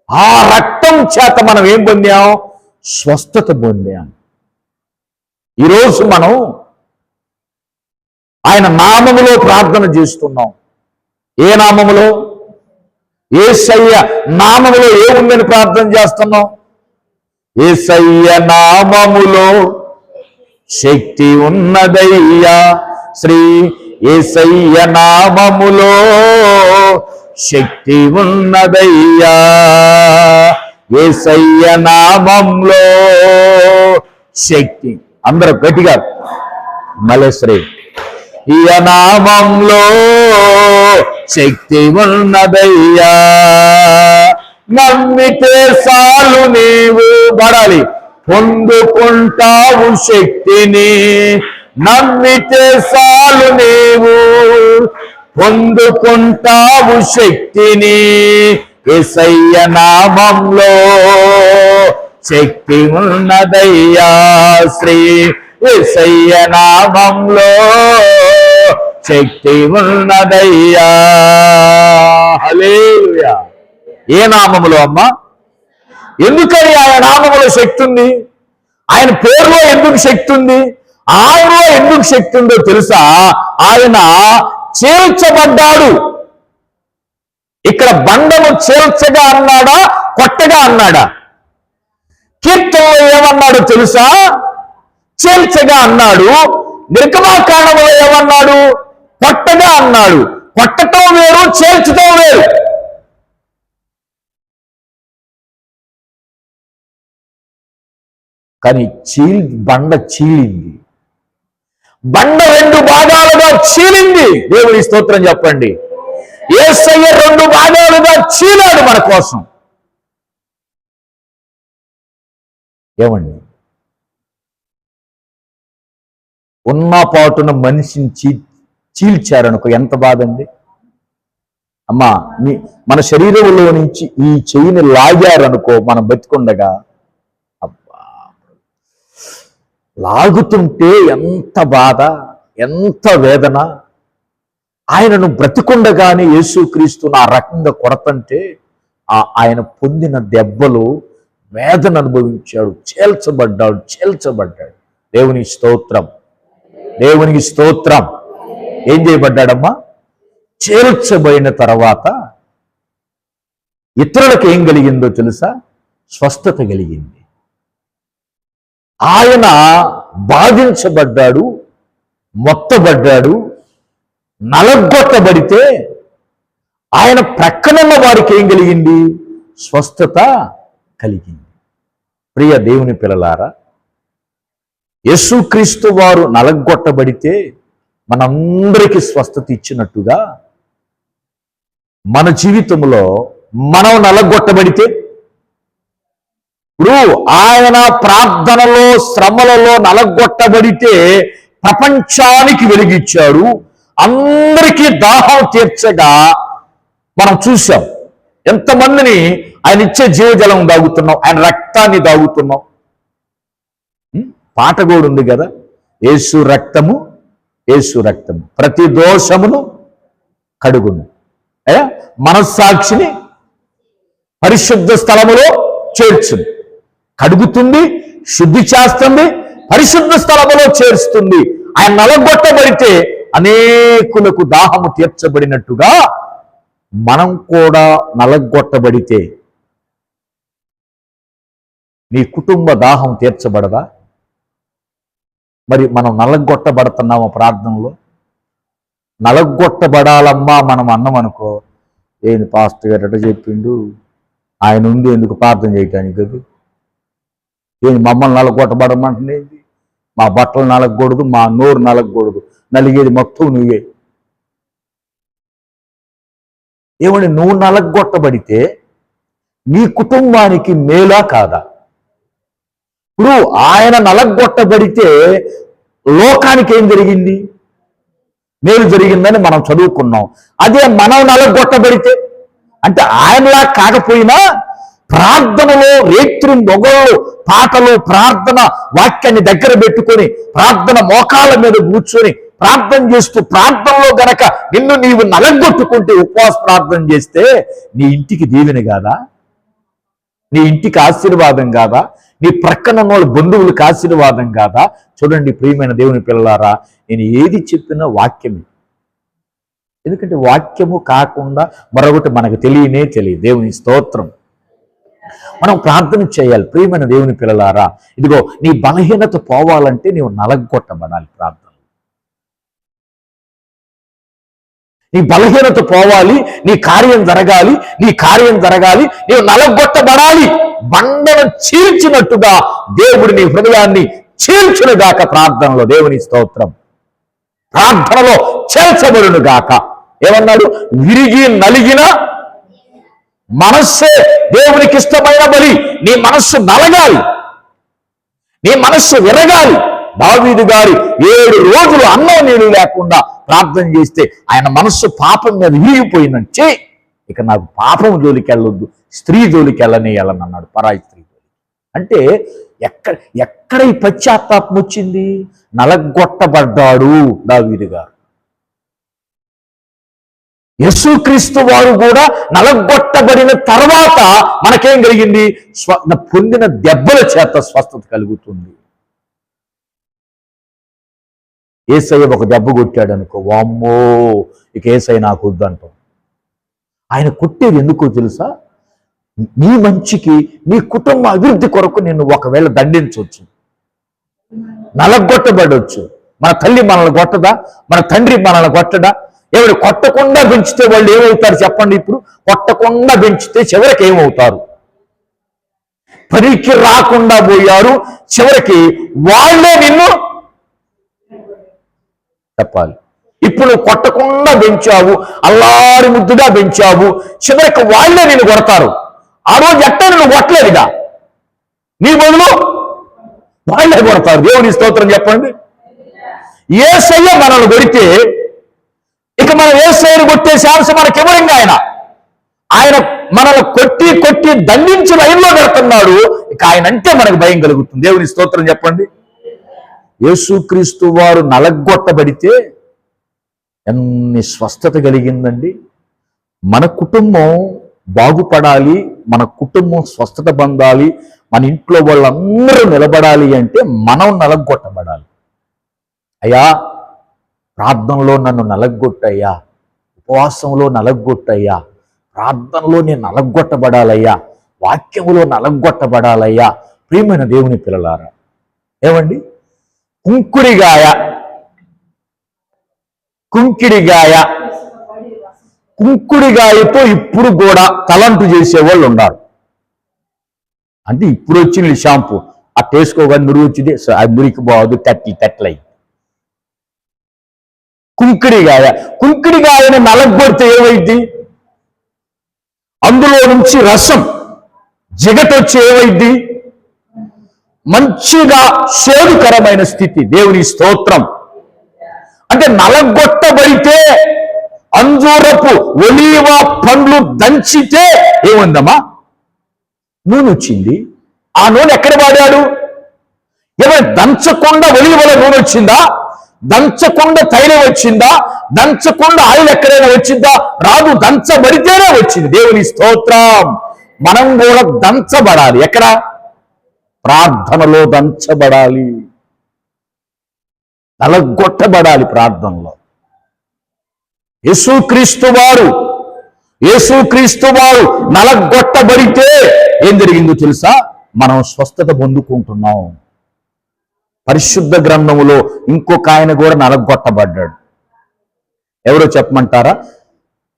ఆ రక్తం చేత మనం ఏం పొందాం? స్వస్థత పొందాం. ఈరోజు మనం ఆయన నామములో ప్రార్థన చేస్తున్నాం. ఏ నామములో? యేసయ్య నామములో ఏముందని ప్రార్థన చేస్తున్నాం? యేసయ్య నామములో శక్తి ఉన్నదయ్యా, శ్రీ యేసయ్య నామములో శక్తి ఉన్నదయ్యా, యేసయ్య నామంలో శక్తి. అందరూ గట్టిగా మలేశ్రీ, ఈ నామంలో శక్తి ఉన్నదయ్యా, నమ్మితే చాలు నీవు పడాలి, పొందుకుంటావు శక్తిని. నమ్మితే చాలు నీవు పొందుకుంటావు శక్తిని. యేసయ్య నామంలో శక్తి ఉన్నదయ్యా, శ్రీ యేసయ్య నామంలో శక్తి ఉన్నదయ్యా. హల్లెలూయా. ఏ నామములో అమ్మా? ఎందుకని ఆయన నామములో శక్తి ఉంది? ఆయన పేరులో ఎందుకు శక్తి ఉంది? ఆయనలో ఎందుకు శక్తి ఉందో తెలుసా? ఆయన చేల్చబడ్డాడు. ఇక్కడ బండను చేల్చగా అన్నాడా, కొట్టగా అన్నాడా? కీర్తనలో ఏమన్నాడు తెలుసా? చేల్చగా అన్నాడు. నిర్గమాకాండములో ఏమన్నాడు? కొట్టగా అన్నాడు. కొట్టటం వేరు, చేల్చటం వేరు. కానీ బండ చీలింది. బండ రెండు భాగాలుగా చీలింది. దేవుని స్తోత్రం చెప్పండి. యేసయ్య రెండు భాగాలుగా చీలాడు మన కోసం. ఏమండి, ఉన్న పాటున మనిషిని చీల్చారనుకో ఎంత బాధ అండి. అమ్మా, మన శరీరంలో నుంచి ఈ చెయ్యిని లాగారనుకో మనం బతికుండగా, లాగుతుంటే ఎంత బాధ, ఎంత వేదన. ఆయనను బ్రతికుండగానే యేసుక్రీస్తును ఆ రకంగా కొడతంటే ఆయన పొందిన దెబ్బలు, వేదన అనుభవించాడు, చేల్చబడ్డాడు. దేవుని స్తోత్రం, దేవునికి స్తోత్రం. ఏం చేయబడ్డాడమ్మా? చేల్చబడిన తర్వాత ఇతరులకు ఏం కలిగిందో తెలుసా? స్వస్థత కలిగింది. ఆయన బాధించబడ్డాడు, మొత్తబడ్డాడు, నలగొట్టబడితే ఆయన ప్రక్కనున్న వారికి ఏం కలిగింది? స్వస్థత కలిగింది. ప్రియ దేవుని పిల్లలారా, యేసుక్రీస్తు వారు నలగొట్టబడితే మనందరికీ స్వస్థత ఇచ్చినట్టుగా మన జీవితంలో మనం నలగొట్టబడితే, ఇప్పుడు ఆయన ప్రార్థనలో, శ్రమలలో నలగొట్టబడితే ప్రపంచానికి వెలిగిచ్చాడు. అందరికీ దాహం తీర్చగా మనం చూసాం. ఎంతమందిని ఆయన ఇచ్చే జీవజలం తాగుతున్నాం, ఆయన రక్తాన్ని తాగుతున్నాం. పాట కూడా ఉంది కదా, యేసు రక్తము, యేసు రక్తము ప్రతి దోషమును కడుగును, మనస్సాక్షిని పరిశుద్ధ స్థలములో చేర్చును. కడుగుతుంది, శుద్ధి చేస్తుంది, పరిశుద్ధ స్థలములో చేరుస్తుంది. ఆయన నలగొట్టబడితే అనేకులకు దాహము తీర్చబడినట్టుగా మనం కూడా నలగొట్టబడితే నీ కుటుంబ దాహం తీర్చబడదా? మరి మనం నలగొట్టబడుతున్నాము ప్రార్థనలో. నలగొట్టబడాలమ్మా మనం అన్నాం అనుకో, ఏంది పాస్టర్ గారు ఎట్లా చెప్పిండు, ఆయన ఉంది ఎందుకు ప్రార్థన చేయటానికి కదా, ఏంది మమ్మల్ని నలగొట్టబడమంటుంది, మా బట్టలు నలగకూడదు, మా నోరు నలగకూడదు, నలిగేది మొత్తం నువ్వే. ఏమండి, నువ్వు నలగొట్టబడితే నీ కుటుంబానికి మేలా కాదా? ఇప్పుడు ఆయన నలగొట్టబడితే లోకానికి ఏం జరిగింది? మేలు జరిగిందని మనం చదువుకున్నాం. అదే మనం నలగొట్టబడితే, అంటే ఆయనలా కాకపోయినా ప్రార్థనలో రేత్రి మొగలు పాటలు, ప్రార్థన వాక్యాన్ని దగ్గర పెట్టుకొని ప్రార్థన మోకాళ్ళ మీద కూర్చొని ప్రార్థన చేస్తూ, ప్రార్థనలో గనక నిన్ను నీవు నలగొట్టుకుంటే, ఉపవాస ప్రార్థన చేస్తే నీ ఇంటికి దీవెన కాదా? నీ ఇంటికి ఆశీర్వాదం కాదా? నీ ప్రక్కన ఉన్న వాళ్ళ బంధువులకు ఆశీర్వాదం కాదా? చూడండి ప్రియమైన దేవుని పిల్లలారా, నేను ఏది చెప్పినా వాక్యమే. ఎందుకంటే వాక్యము కాకుండా మరొకటి మనకు తెలియదు. దేవుని స్తోత్రం. మనం ప్రార్థన చేయాలి ప్రియమైన దేవుని పిల్లలారా. ఇదిగో, నీ బలహీనత పోవాలంటే నీవు నలగొట్టబడాలి. ప్రార్థన, నీ బలహీనత పోవాలి, నీ కార్యం జరగాలి, నీవు నలగొట్టబడాలి. బండను చీల్చినట్టుగా దేవుడు నీ హృదయాన్ని చీల్చునుగాక. ప్రార్థనలో దేవుని స్తోత్రం. ప్రార్థనలో చేల్చబడును గాక. ఏమన్నాడు? విరిగి నలిగిన మనస్సే దేవునికి ఇష్టమైన బలి. నీ మనస్సు నలగాలి, నీ మనస్సు విరగాలి. దావీదు గారు 7 రోజులు అన్నం నీళ్ళు లేకుండా ప్రార్థన చేస్తే ఆయన మనస్సు పాపం మీద విరిగిపోయిందంటే, ఇక నాకు పాపం జోలికి వెళ్ళొద్దు, స్త్రీ జోలికి వెళ్ళనన్నాడు, పరాయి స్త్రీ జోలికి. అంటే ఎక్కడ ఈ పశ్చాత్తాపం వచ్చింది? నలగొట్టబడ్డాడు దావీదు గారు. యేసుక్రీస్తు వారు కూడా నలగొట్టబడిన తర్వాత మనకేం కలిగింది? పొందిన దెబ్బల చేత స్వస్థత కలుగుతుంది. యేసయ్య ఒక దెబ్బ కొట్టాడు అనుకో, వామ్మో, ఇక యేసయ్య నాకు వద్దంటాం. ఆయన కొట్టేది ఎందుకో తెలుసా? నీ మంచికి, నీ కుటుంబ అభివృద్ధి కొరకు నిన్ను ఒకవేళ దండించవచ్చు, నలగొట్టబడవచ్చు. మన తల్లి మనల్ని కొట్టదా? మన తండ్రి మనల్ని కొట్టడా? ఎవరు కొట్టకుండా పెంచితే వాళ్ళు ఏమవుతారు చెప్పండి? ఇప్పుడు కొట్టకుండా పెంచితే చివరికి ఏమవుతారు? పనికి రాకుండా పోయారు, చివరికి వాళ్ళే నిన్ను చెప్పాలి. ఇప్పుడు కొట్టకుండా పెంచావు, అల్లారి ముద్దుగా పెంచావు, చివరికి వాళ్ళే నిన్ను కొడతారు. ఆ రోజు ఎట్ట నువ్వు కొట్టలేదుగా, నీ బదులు వాళ్ళే కొడతారు. దేవుని స్తోత్రం చెప్పండి. యేసయ్య మనల్ని కొడితే ఇక మనం యేసయ్యను కొట్టే ఛాన్స్ మనకెవరంగా? ఆయన మనల్ని కొట్టి దండించి లైన్లో పెడుతున్నాడు. ఇక ఆయన అంటే మనకు భయం కలుగుతుంది. దేవుని స్తోత్రం చెప్పండి. యేసుక్రీస్తు వారు నలగొట్టబడితే ఎన్ని స్వస్థత కలిగిందండి. మన కుటుంబం బాగుపడాలి, మన కుటుంబం స్వస్థత పొందాలి, మన ఇంట్లో వాళ్ళందరూ నిలబడాలి అంటే మనం నలగొట్టబడాలి. అయ్యా, ప్రార్థనలో నన్ను నలగొట్టయ్యా, ఉపవాసంలో నలగొట్టయ్యా, ప్రార్థనలో నేను నలగొట్టబడాలయ్యా, వాక్యములో నలగొట్టబడాలయ్యా. ప్రియమైన దేవుని పిల్లలారా, ఏమండి, కుంకుడిగాయతో ఇప్పుడు కూడా తలంటు చేసేవాళ్ళు ఉన్నారు. అంటే ఇప్పుడు వచ్చింది షాంపూ, ఆ టేసుకోగా నురుగు వచ్చింది, అది మురికి బాదు, తెట్లయి. కుంకిడిగాయని నలగొడితే ఏమైంది? అందులో నుంచి రసం జిగటొచ్చి ఏమైంది? మంచిగా సేదుకరమైన స్థితి. దేవుని స్తోత్రం. అంటే నలగొట్టబడితే అంజూరపు ఒలీవ పండ్లు దంచితే ఏముందమ్మా? నూనె వచ్చింది. ఆ నూనె ఎక్కడ వాడాడు? ఏమైనా దంచకుండా ఒలీవల నూనె వచ్చిందా? దంచకుండా తైలం వచ్చిందా? దంచకుండా ఆయిల్ ఎక్కడైనా వచ్చిందా? రాదు, దంచబడితేనే వచ్చింది. దేవుని స్తోత్రం. మనం కూడా దంచబడాలి. ఎక్కడ? ప్రార్థనలో దంచబడాలి, నలగొట్టబడాలి ప్రార్థనలో. యేసుక్రీస్తు వారు నలగొట్టబడితే ఏం జరిగిందో తెలుసా? మనం స్వస్థత పొందుకుంటున్నాం. పరిశుద్ధ గ్రంథములో ఇంకొక ఆయన కూడా నలగొట్టబడ్డాడు. ఎవరో చెప్పమంటారా?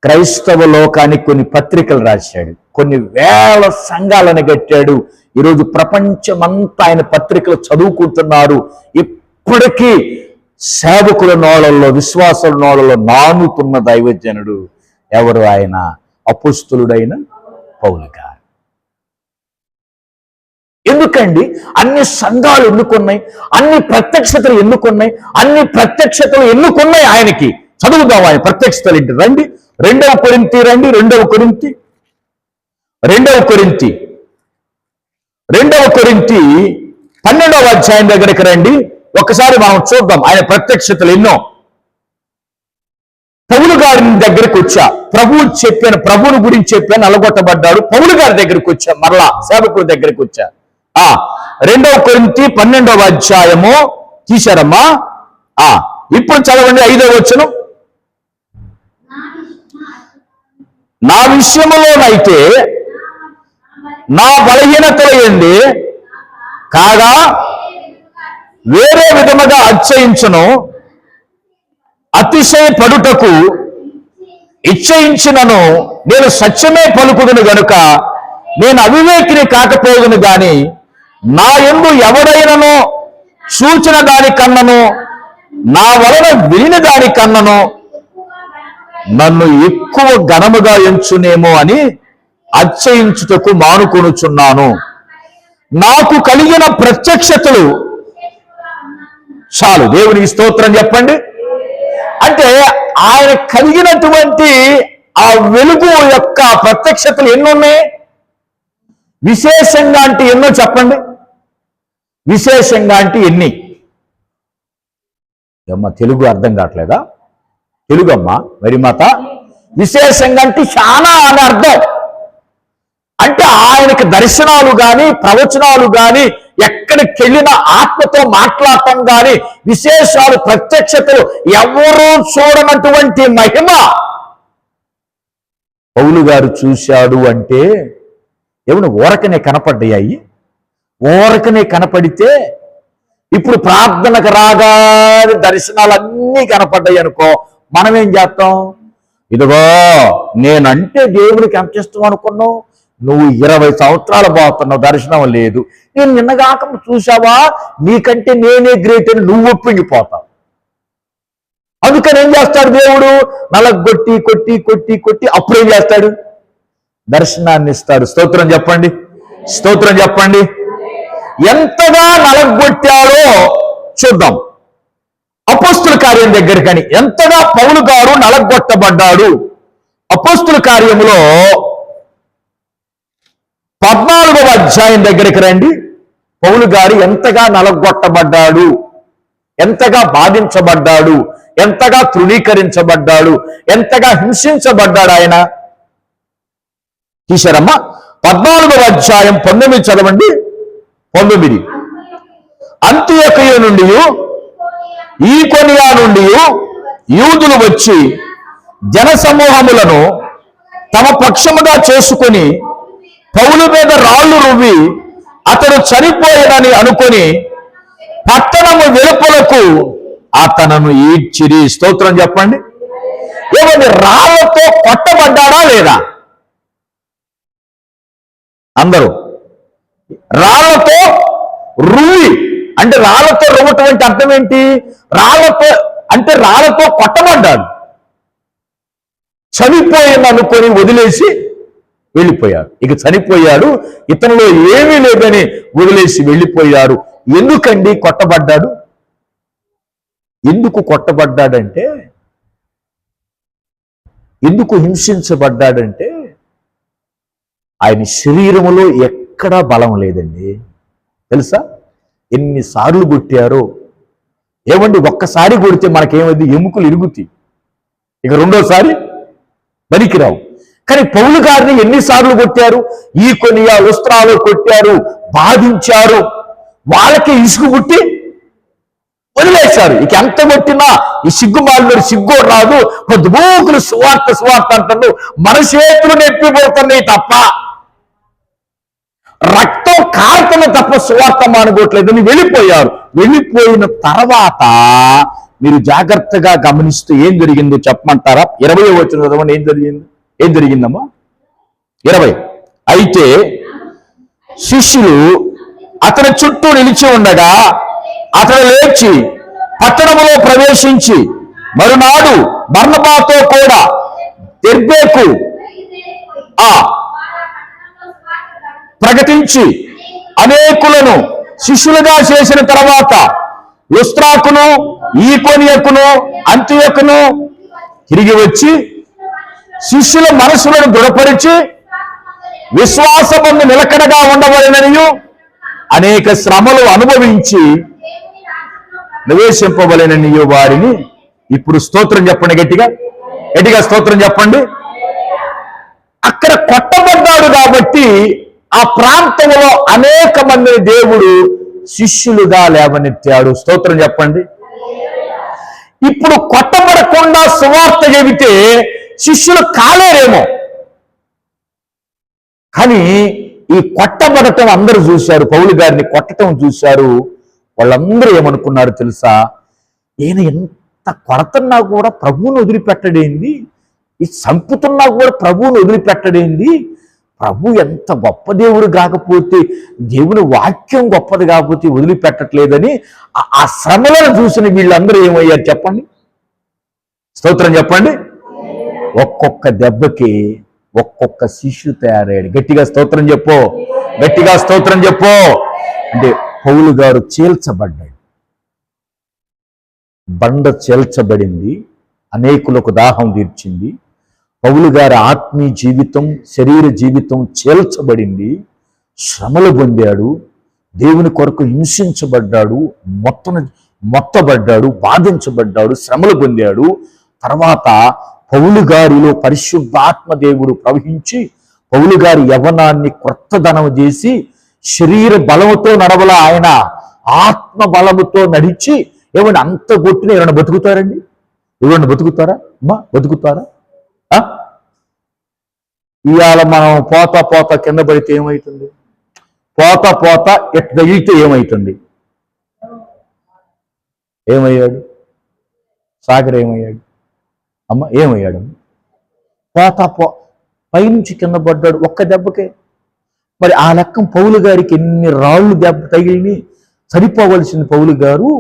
క్రైస్తవ లోకానికి కొన్ని పత్రికలు రాశాడు, కొన్ని వేల సంఘాలను కట్టాడు. ఈరోజు ప్రపంచమంతా ఆయన పత్రికలు చదువుకుంటున్నారు. ఇప్పటికీ సేవకుల నోళ్ళల్లో, విశ్వాసుల నోళ్ళలో నానుతున్న దైవజనుడు ఎవరు? ఆయన అపోస్తలుడైన పౌలు గారు. ఎందుకండి అన్ని సంఘాలు ఎన్నుకున్నాయి, అన్ని ప్రత్యక్షతలు ఎన్నుకున్నాయి, అన్ని ప్రత్యక్షతలు ఎన్నుకున్నాయి ఆయనకి? చదువుదాం ఆయన ప్రత్యక్షతలు ఏంటి. రండి, 2 కొరింథీ రండి. 2 కొరింథీ 12వ అధ్యాయం దగ్గరికి రండి. ఒకసారి మనం చూద్దాం ఆయన ప్రత్యక్షతలు ఎన్నో. పౌలు గారి దగ్గరికి వచ్చా, ప్రభువుని గురించి చెప్పాను, అలగొట్టబడ్డాడు. పౌలు గారి దగ్గరికి వచ్చా, మరలా సేవకుడి దగ్గరికి వచ్చా. 2 కొరింథీ 12వ అధ్యాయము తీశారమ్మా. ఇప్పుడు చదవండి 5వ వచనం. నా విషయములోనైతే నా బలహీనతలు ఏంది కాగా వేరే విధముగా అతిశయించును, అతిశయపడుటకు ఇచ్చయించినను నేను సత్యమే పలుకుదును గనుక నేను అవివేకిని కాకపోదును గాని నా యందు ఎవడైనను చూచిన దానికన్నను నా వలన విని దానికన్నను నన్ను ఎక్కువ ఘనముగా ఎంచునేమో అని అతిశయించుటకు మానుకొనుచున్నాను. నాకు కలిగిన ప్రత్యక్షతలు చాలు. దేవునికి స్తోత్రం చెప్పండి. అంటే ఆయన కలిగినటువంటి ఆ వెలుగు యొక్క ప్రత్యక్షతలు ఎన్నున్నాయి? విశేషంగా అంటే ఎన్నో చెప్పండి. విశేషంగా అంటే ఎన్ని? అమ్మ తెలుగు అర్థం కావట్లేదా? తెలుగు అమ్మా మరి మాత. విశేషంగా అంటే చాలా అని అర్థం. అంటే ఆయనకి దర్శనాలు కానీ, ప్రవచనాలు కానీ, ఎక్కడికి వెళ్ళిన ఆత్మతో మాట్లాడటం కానీ, విశేషాలు, ప్రత్యక్షతలు ఎవరూ చూడనటువంటి మహిమ పౌలు గారు చూశాడు. అంటే ఏమన్నా ఊరకనే కనపడ్డాయి? ఊరకనే కనపడితే ఇప్పుడు ప్రార్థనకు రాగానే దర్శనాలన్నీ కనపడ్డాయి అనుకో, మనం ఏం చేస్తాం? ఇదిగో నేనంటే దేవుడికి ఎంత ఇష్టం అనుకున్నావు? నువ్వు 20 సంవత్సరాలు పోతున్నావు, దర్శనం లేదు. నేను నిన్నగాక చూసావా, నీకంటే నేనే గ్రేట్ అని నువ్వు ఒప్పింగిపోతావు. అందుకని ఏం చేస్తాడు దేవుడు? నలగొట్టి కొట్టి కొట్టి కొట్టి అప్పుడేం చేస్తాడు? దర్శనాన్ని ఇస్తాడు. స్తోత్రం చెప్పండి, స్తోత్రం చెప్పండి. ఎంతగా నలగొట్టాడో చూద్దాం. అపోస్తుల కార్యం దగ్గరకని ఎంతగా పౌలు గారు నలగొట్టబడ్డాడు. అపోస్తుల కార్యములో 14వ అధ్యాయం దగ్గరికి రండి. పౌలు గారు ఎంతగా నలగొట్టబడ్డాడు, ఎంతగా బాధించబడ్డాడు, ఎంతగా తృణీకరించబడ్డాడు, ఎంతగా హింసించబడ్డాడు ఆయన. తీశారమ్మా 14వ అధ్యాయం 19 చదవండి. 19 అంతియొకయ నుండి ఈకొనియా నుండి యూదులు వచ్చి జనసమూహములను తమ పక్షముగా చేసుకొని పౌలు మీద రాళ్లు రువ్వి అతడు చనిపోయాడని అనుకొని పట్టణము వెలుపలకు అతనను ఈడ్చిరి. స్తోత్రం చెప్పండి. ఏమండి, రాళ్లతో కొట్టబడ్డాడా లేదా? అందరూ రాళ్లతో రువ్వి అంటే రాళ్లతో రువ్వటం అంటే అర్థం ఏంటి? రాళ్లతో అంటే రాళ్లతో కొట్టబడ్డాడు. చనిపోయింది అనుకొని వదిలేసి వెళ్ళిపోయారు. ఇక చనిపోయాడు, ఇతనిలో ఏమీ లేదని వదిలేసి వెళ్ళిపోయారు. ఎందుకండి కొట్టబడ్డాడు? ఎందుకు కొట్టబడ్డాడంటే, ఎందుకు హింసించబడ్డాడంటే ఆయన శరీరములో ఎక్కడా బలం లేదండి. తెలుసా? ఎన్నిసార్లు కొట్టారో. ఏమండి, ఒక్కసారి కొడితే మనకేమైంది? ఎముకలు ఇరుగుతాయి, ఇక రెండోసారి పనికిరావు. కానీ పౌలు గారిని ఎన్నిసార్లు కొట్టారు? ఈ కొన్ని వస్త్రాలు కొట్టారు, బాధించారు, వాళ్ళకి ఇసుకు పుట్టి వదిలేశారు. ఇక ఎంత కొట్టినా ఈ సిగ్గుమాలిన సిగ్గు రాదు. కొద్దిమూకులు సువార్త అంటారు, మన చేతులు నెప్పిపోతున్నాయి తప్ప, రక్తం కారుతున్న తప్ప సువార్త మానుకోవట్లేదని వెళ్ళిపోయారు. వెళ్ళిపోయిన తర్వాత మీరు జాగ్రత్తగా గమనిస్తూ ఏం జరిగిందో చెప్పమంటారా? 20వ వచనం చదవండి. ఏం జరిగిందమ్మా? 20. అయితే శిష్యులు అతని చుట్టూ నిలిచి ఉండగా అతడు లేచి పట్టణములో ప్రవేశించి మరునాడు బర్నబాతో కూడా దెర్బేకు ప్రకటించి అనేకులను శిష్యులుగా చేసిన తర్వాత లుస్త్రాకును, ఈకొనియకును, అంతియకును తిరిగి వచ్చి శిష్యుల మనసులను దృఢపరిచి విశ్వాసమందు నిలకడగా ఉండవలెననియు అనేక శ్రమలు అనుభవించి ప్రవేశింపవలెననియు వారిని. ఇప్పుడు స్తోత్రం చెప్పండి, గట్టిగా స్తోత్రం చెప్పండి. అక్కడ కొట్టబడ్డాడు కాబట్టి ఆ ప్రాంతంలో అనేక మందిని దేవుడు శిష్యులుగా లేవనెత్తాడు. స్తోత్రం చెప్పండి. ఇప్పుడు కొట్టబడకుండా సువార్త చెబితే శిష్యులు కాలేరేమో, కానీ ఈ కొట్టబడటం అందరూ చూశారు. పౌలు గారిని కొట్టడం చూశారు. వాళ్ళందరూ ఏమనుకున్నారు తెలుసా? ఈయన ఎంత కొడుతున్నా కూడా ప్రభువుని వదిలిపెట్టడేంది, ఈ చంపుతున్నా కూడా ప్రభువుని వదిలిపెట్టడేంది, ప్రభు ఎంత గొప్ప దేవుడు కాకపోతే, దేవుని వాక్యం గొప్పది కాకపోతే వదిలిపెట్టట్లేదని ఆ శ్రమలను చూసిన వీళ్ళందరూ ఏమయ్యారు చెప్పండి? స్తోత్రం చెప్పండి. ఒక్కొక్క దెబ్బకి ఒక్కొక్క శిష్యుడు తయారయ్యాడు. గట్టిగా స్తోత్రం చెప్పు, గట్టిగా స్తోత్రం చెప్పు. అంటే పౌలు గారు చేల్చబడ్డాడు, బండ చేల్చబడింది, అనేకులకు దాహం తీర్చింది. పౌలు గారి ఆత్మీయ జీవితం, శరీర జీవితం చేల్చబడింది, శ్రమలు పొందాడు, దేవుని కొరకు హింసించబడ్డాడు, మొత్తబడ్డాడు, బాధించబడ్డాడు, శ్రమలు పొందాడు. తర్వాత పౌలు గారిలో పరిశుద్ధాత్మ దేవుడు ప్రవహించి పౌలు గారి యవ్వనాన్ని క్రొత్తదనం చేసి శరీర బలముతో నడవల ఆయన ఆత్మ బలముతో నడిచి ఏమన్నా అంత కొట్టిన ఎవరైనా బతుకుతారండి? ఎవరైనా బతుకుతారా అమ్మా? బతుకుతారా? ఇవాళ మనం పోతా కింద పడితే ఏమవుతుంది? పోతా ఎట్ తగిలితే ఏమవుతుంది? ఏమయ్యాడు? సాగర్ ఏమయ్యాడు అమ్మ? ఏమయ్యాడు? పైనుంచి కింద పడ్డాడు ఒక్క దెబ్బకే. మరి ఆ లెక్కం పౌలు గారికి ఎన్ని రాళ్ళు దెబ్బ తగిలిని చనిపోవలసింది పౌలు గారు,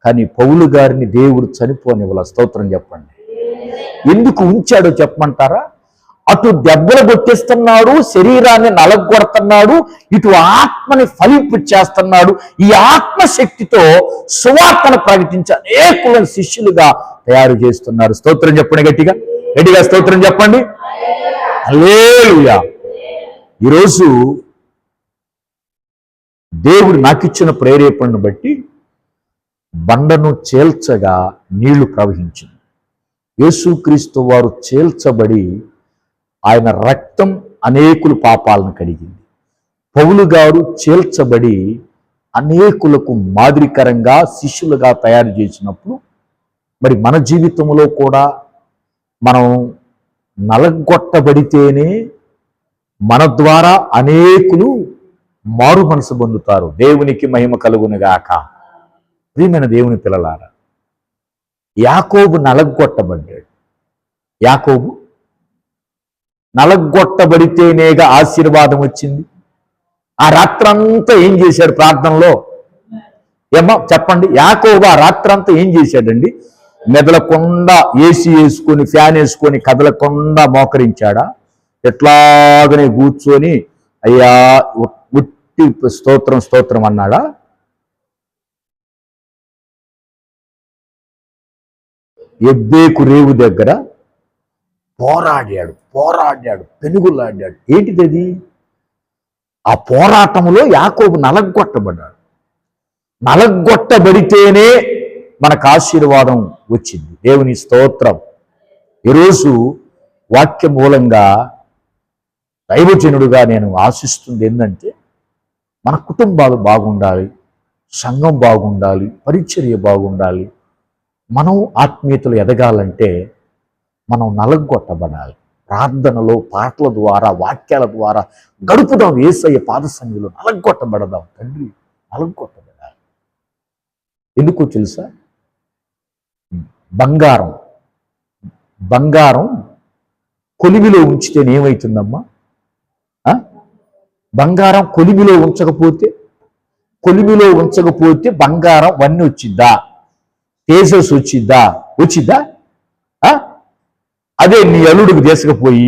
కానీ పౌలు గారిని దేవుడు చనిపోనివ్వాల. స్తోత్రం చెప్పండి. ఎందుకు ఉంచాడో చెప్పమంటారా? అటు దెబ్బలు కొట్టేస్తున్నాడు, శరీరాన్ని నలగొడుతున్నాడు, ఇటు ఆత్మని ఫలింపు చేస్తున్నాడు. ఈ ఆత్మశక్తితో సువార్తను ప్రకటించి అనేకులను శిష్యులుగా తయారు చేస్తున్నారు. స్తోత్రం చెప్పండి, గట్టిగా స్తోత్రం చెప్పండి. హల్లెలూయా. ఈరోజు దేవుడు నాకిచ్చిన ప్రేరేపణను బట్టి బండను చేల్చగా నీళ్లు ప్రవహించింది. యేసుక్రీస్తు వారు చేల్చబడి ఆయన రక్తం అనేకుల పాపాలను కడిగింది. పౌలు గారు చేల్చబడి అనేకులకు మాదిరికరంగా శిష్యులుగా తయారు చేసినప్పుడు మరి మన జీవితంలో కూడా మనం నలగొట్టబడితేనే మన ద్వారా అనేకులు మారు మనసు పొందుతారు. దేవునికి మహిమ కలుగునుగాక. ప్రియమైన దేవుని పిల్లలారా, యాకోబు నలగొట్టబడ్డాడు. యాకోబు నలగొట్టబడితేనేగా ఆశీర్వాదం వచ్చింది. ఆ రాత్రంతా ఏం చేశాడు ప్రార్థనలో? ఏమో చెప్పండి. యాకోబు ఆ రాత్రంతా ఏం చేశాడండి? మెదలకుండా ఏసీ వేసుకొని ఫ్యాన్ వేసుకొని కదలకుండా మోకరించాడా? ఎట్లాగనే కూర్చొని అయ్యా ఉట్టి స్తోత్రం అన్నాడా? ఎబ్బేకు రేవు దగ్గర పోరాడాడు, పెనుగులాడాడు. ఏంటిది అది? ఆ పోరాటంలో యాకోబు నలగొట్టబడ్డాడు. నలగొట్టబడితేనే మనకు ఆశీర్వాదం వచ్చింది. దేవుని స్తోత్రం. ఈరోజు వాక్య మూలంగా దైవజనుడుగా నేను ఆశిస్తుంది ఏంటంటే మన కుటుంబాలు బాగుండాలి, సంఘం బాగుండాలి, పరిచర్య బాగుండాలి. మనం ఆత్మీయతలు ఎదగాలంటే మనం నలగొట్టబడాలి. ప్రార్థనలో, పాటల ద్వారా, వాక్యాల ద్వారా గడుపుదాం. యేసయ్య పాద సన్నిధిలో నలగొట్టబడదాం. తండ్రి నలగొట్టబడాలి. ఎందుకో తెలుసా? బంగారం బంగారం కొలిమిలో ఉంచితేనే ఏమవుతుందమ్మా? బంగారం కొలిమిలో ఉంచకపోతే బంగారం వన్నీ వచ్చిద్దా? తేజస్ వచ్చిద్దా? అదే నీ అల్లుడికి తీసుకుపోయి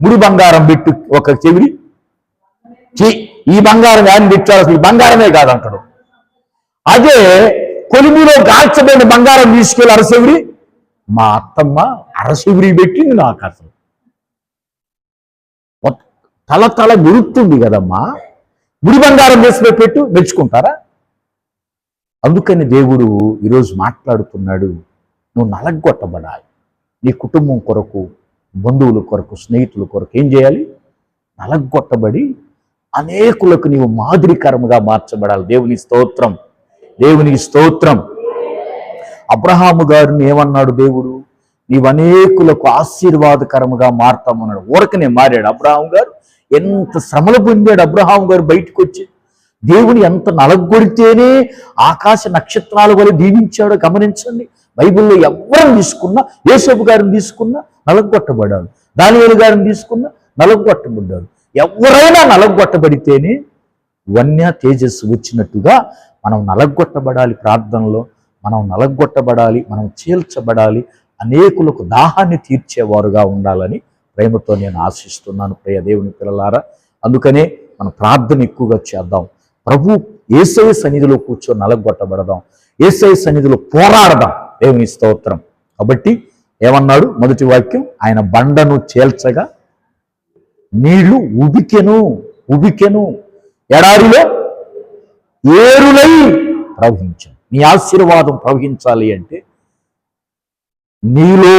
ముడి బంగారం పెట్టు ఒక చెవిరి, ఈ బంగారం ఆయన తెచ్చారు, అసలు బంగారమే కాదంటాడు. అదే కొలిమిలో గాల్చబడిన బంగారం తీసుకెళ్ళి అరసెవిరి, మా అత్తమ్మ అరసెవిరి పెట్టింది నాకు. అసలు తల గురుతుంది కదమ్మా, ముడి బంగారం తీసుకుని పెట్టు, మెచ్చుకుంటారా? అందుకని దేవుడు ఈరోజు మాట్లాడుతున్నాడు, నువ్వు నలగొట్టబడాలి. నీ కుటుంబం కొరకు, బంధువుల కొరకు, స్నేహితుల కొరకు ఏం చేయాలి? నలగొట్టబడి అనేకులకు నీవు మాదిరికరముగా మార్చబడాలి. దేవునికి స్తోత్రం. అబ్రహాము గారిని ఏమన్నాడు దేవుడు? నీవు అనేకులకు ఆశీర్వాదకరముగా మారుతామన్నాడు. ఊరకనే మారాడు అబ్రహాం గారు. ఎంత శ్రమలు పొందాడు అబ్రహాం గారు బయటకు వచ్చి. దేవుని ఎంత నలగొడితేనే ఆకాశ నక్షత్రాల వల్ల దీవించాడో గమనించండి. బైబిల్లో ఎవరిని తీసుకున్నా, యేసోపు గారిని తీసుకున్నా నలగొట్టబడ్డాడు, దానియేలు గారిని తీసుకున్నా నలగొట్టబడ్డాడు. ఎవరైనా నలగొట్టబడితేనే వన్య తేజస్సు వచ్చినట్టుగా మనం నలగొట్టబడాలి. ప్రార్థనలో మనం నలగొట్టబడాలి, మనం చీల్చబడాలి, అనేకులకు దాహాన్ని తీర్చేవారుగా ఉండాలని ప్రేమతో నేను ఆశిస్తున్నాను ప్రియ దేవుని పిల్లలారా. అందుకనే మనం ప్రార్థన ఎక్కువగా చేద్దాం. ప్రభు యేసయ్య సన్నిధిలో కూర్చొని నలగొట్టబడదాం, యేసయ్య సన్నిధిలో పోరాడదాం. దేవుని స్తోత్రం. కాబట్టి ఏమన్నాడు? మొదటి వాక్యం, ఆయన బండను చేల్చగా నీళ్లు ఉబికెను, ఎడారిలో ఏరులై ప్రవహించను. నీ ఆశీర్వాదం ప్రవహించాలి అంటే నీలో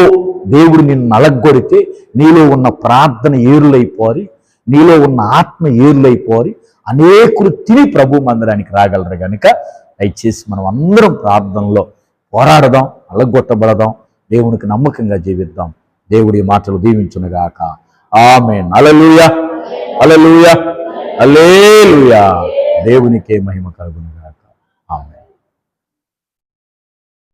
దేవుడు నిన్ను నలగొడితే నీలో ఉన్న ప్రార్థన ఏరులైపోరి, నీలో ఉన్న ఆత్మ ఏరులైపోరి అనేకులు తిని ప్రభు మందిరానికి రాగలరు. కనుక దయచేసి మనం అందరం ప్రార్థనలో పోరాడదాం, నలగొట్టబడదాం, దేవునికి నమ్మకంగా జీవిద్దాం. దేవుడి మాటలు దీవించునుగాక. ఆమేన్. హల్లెలూయా, హల్లెలూయా, హల్లెలూయా. దేవునికే మహిమ కలుగును.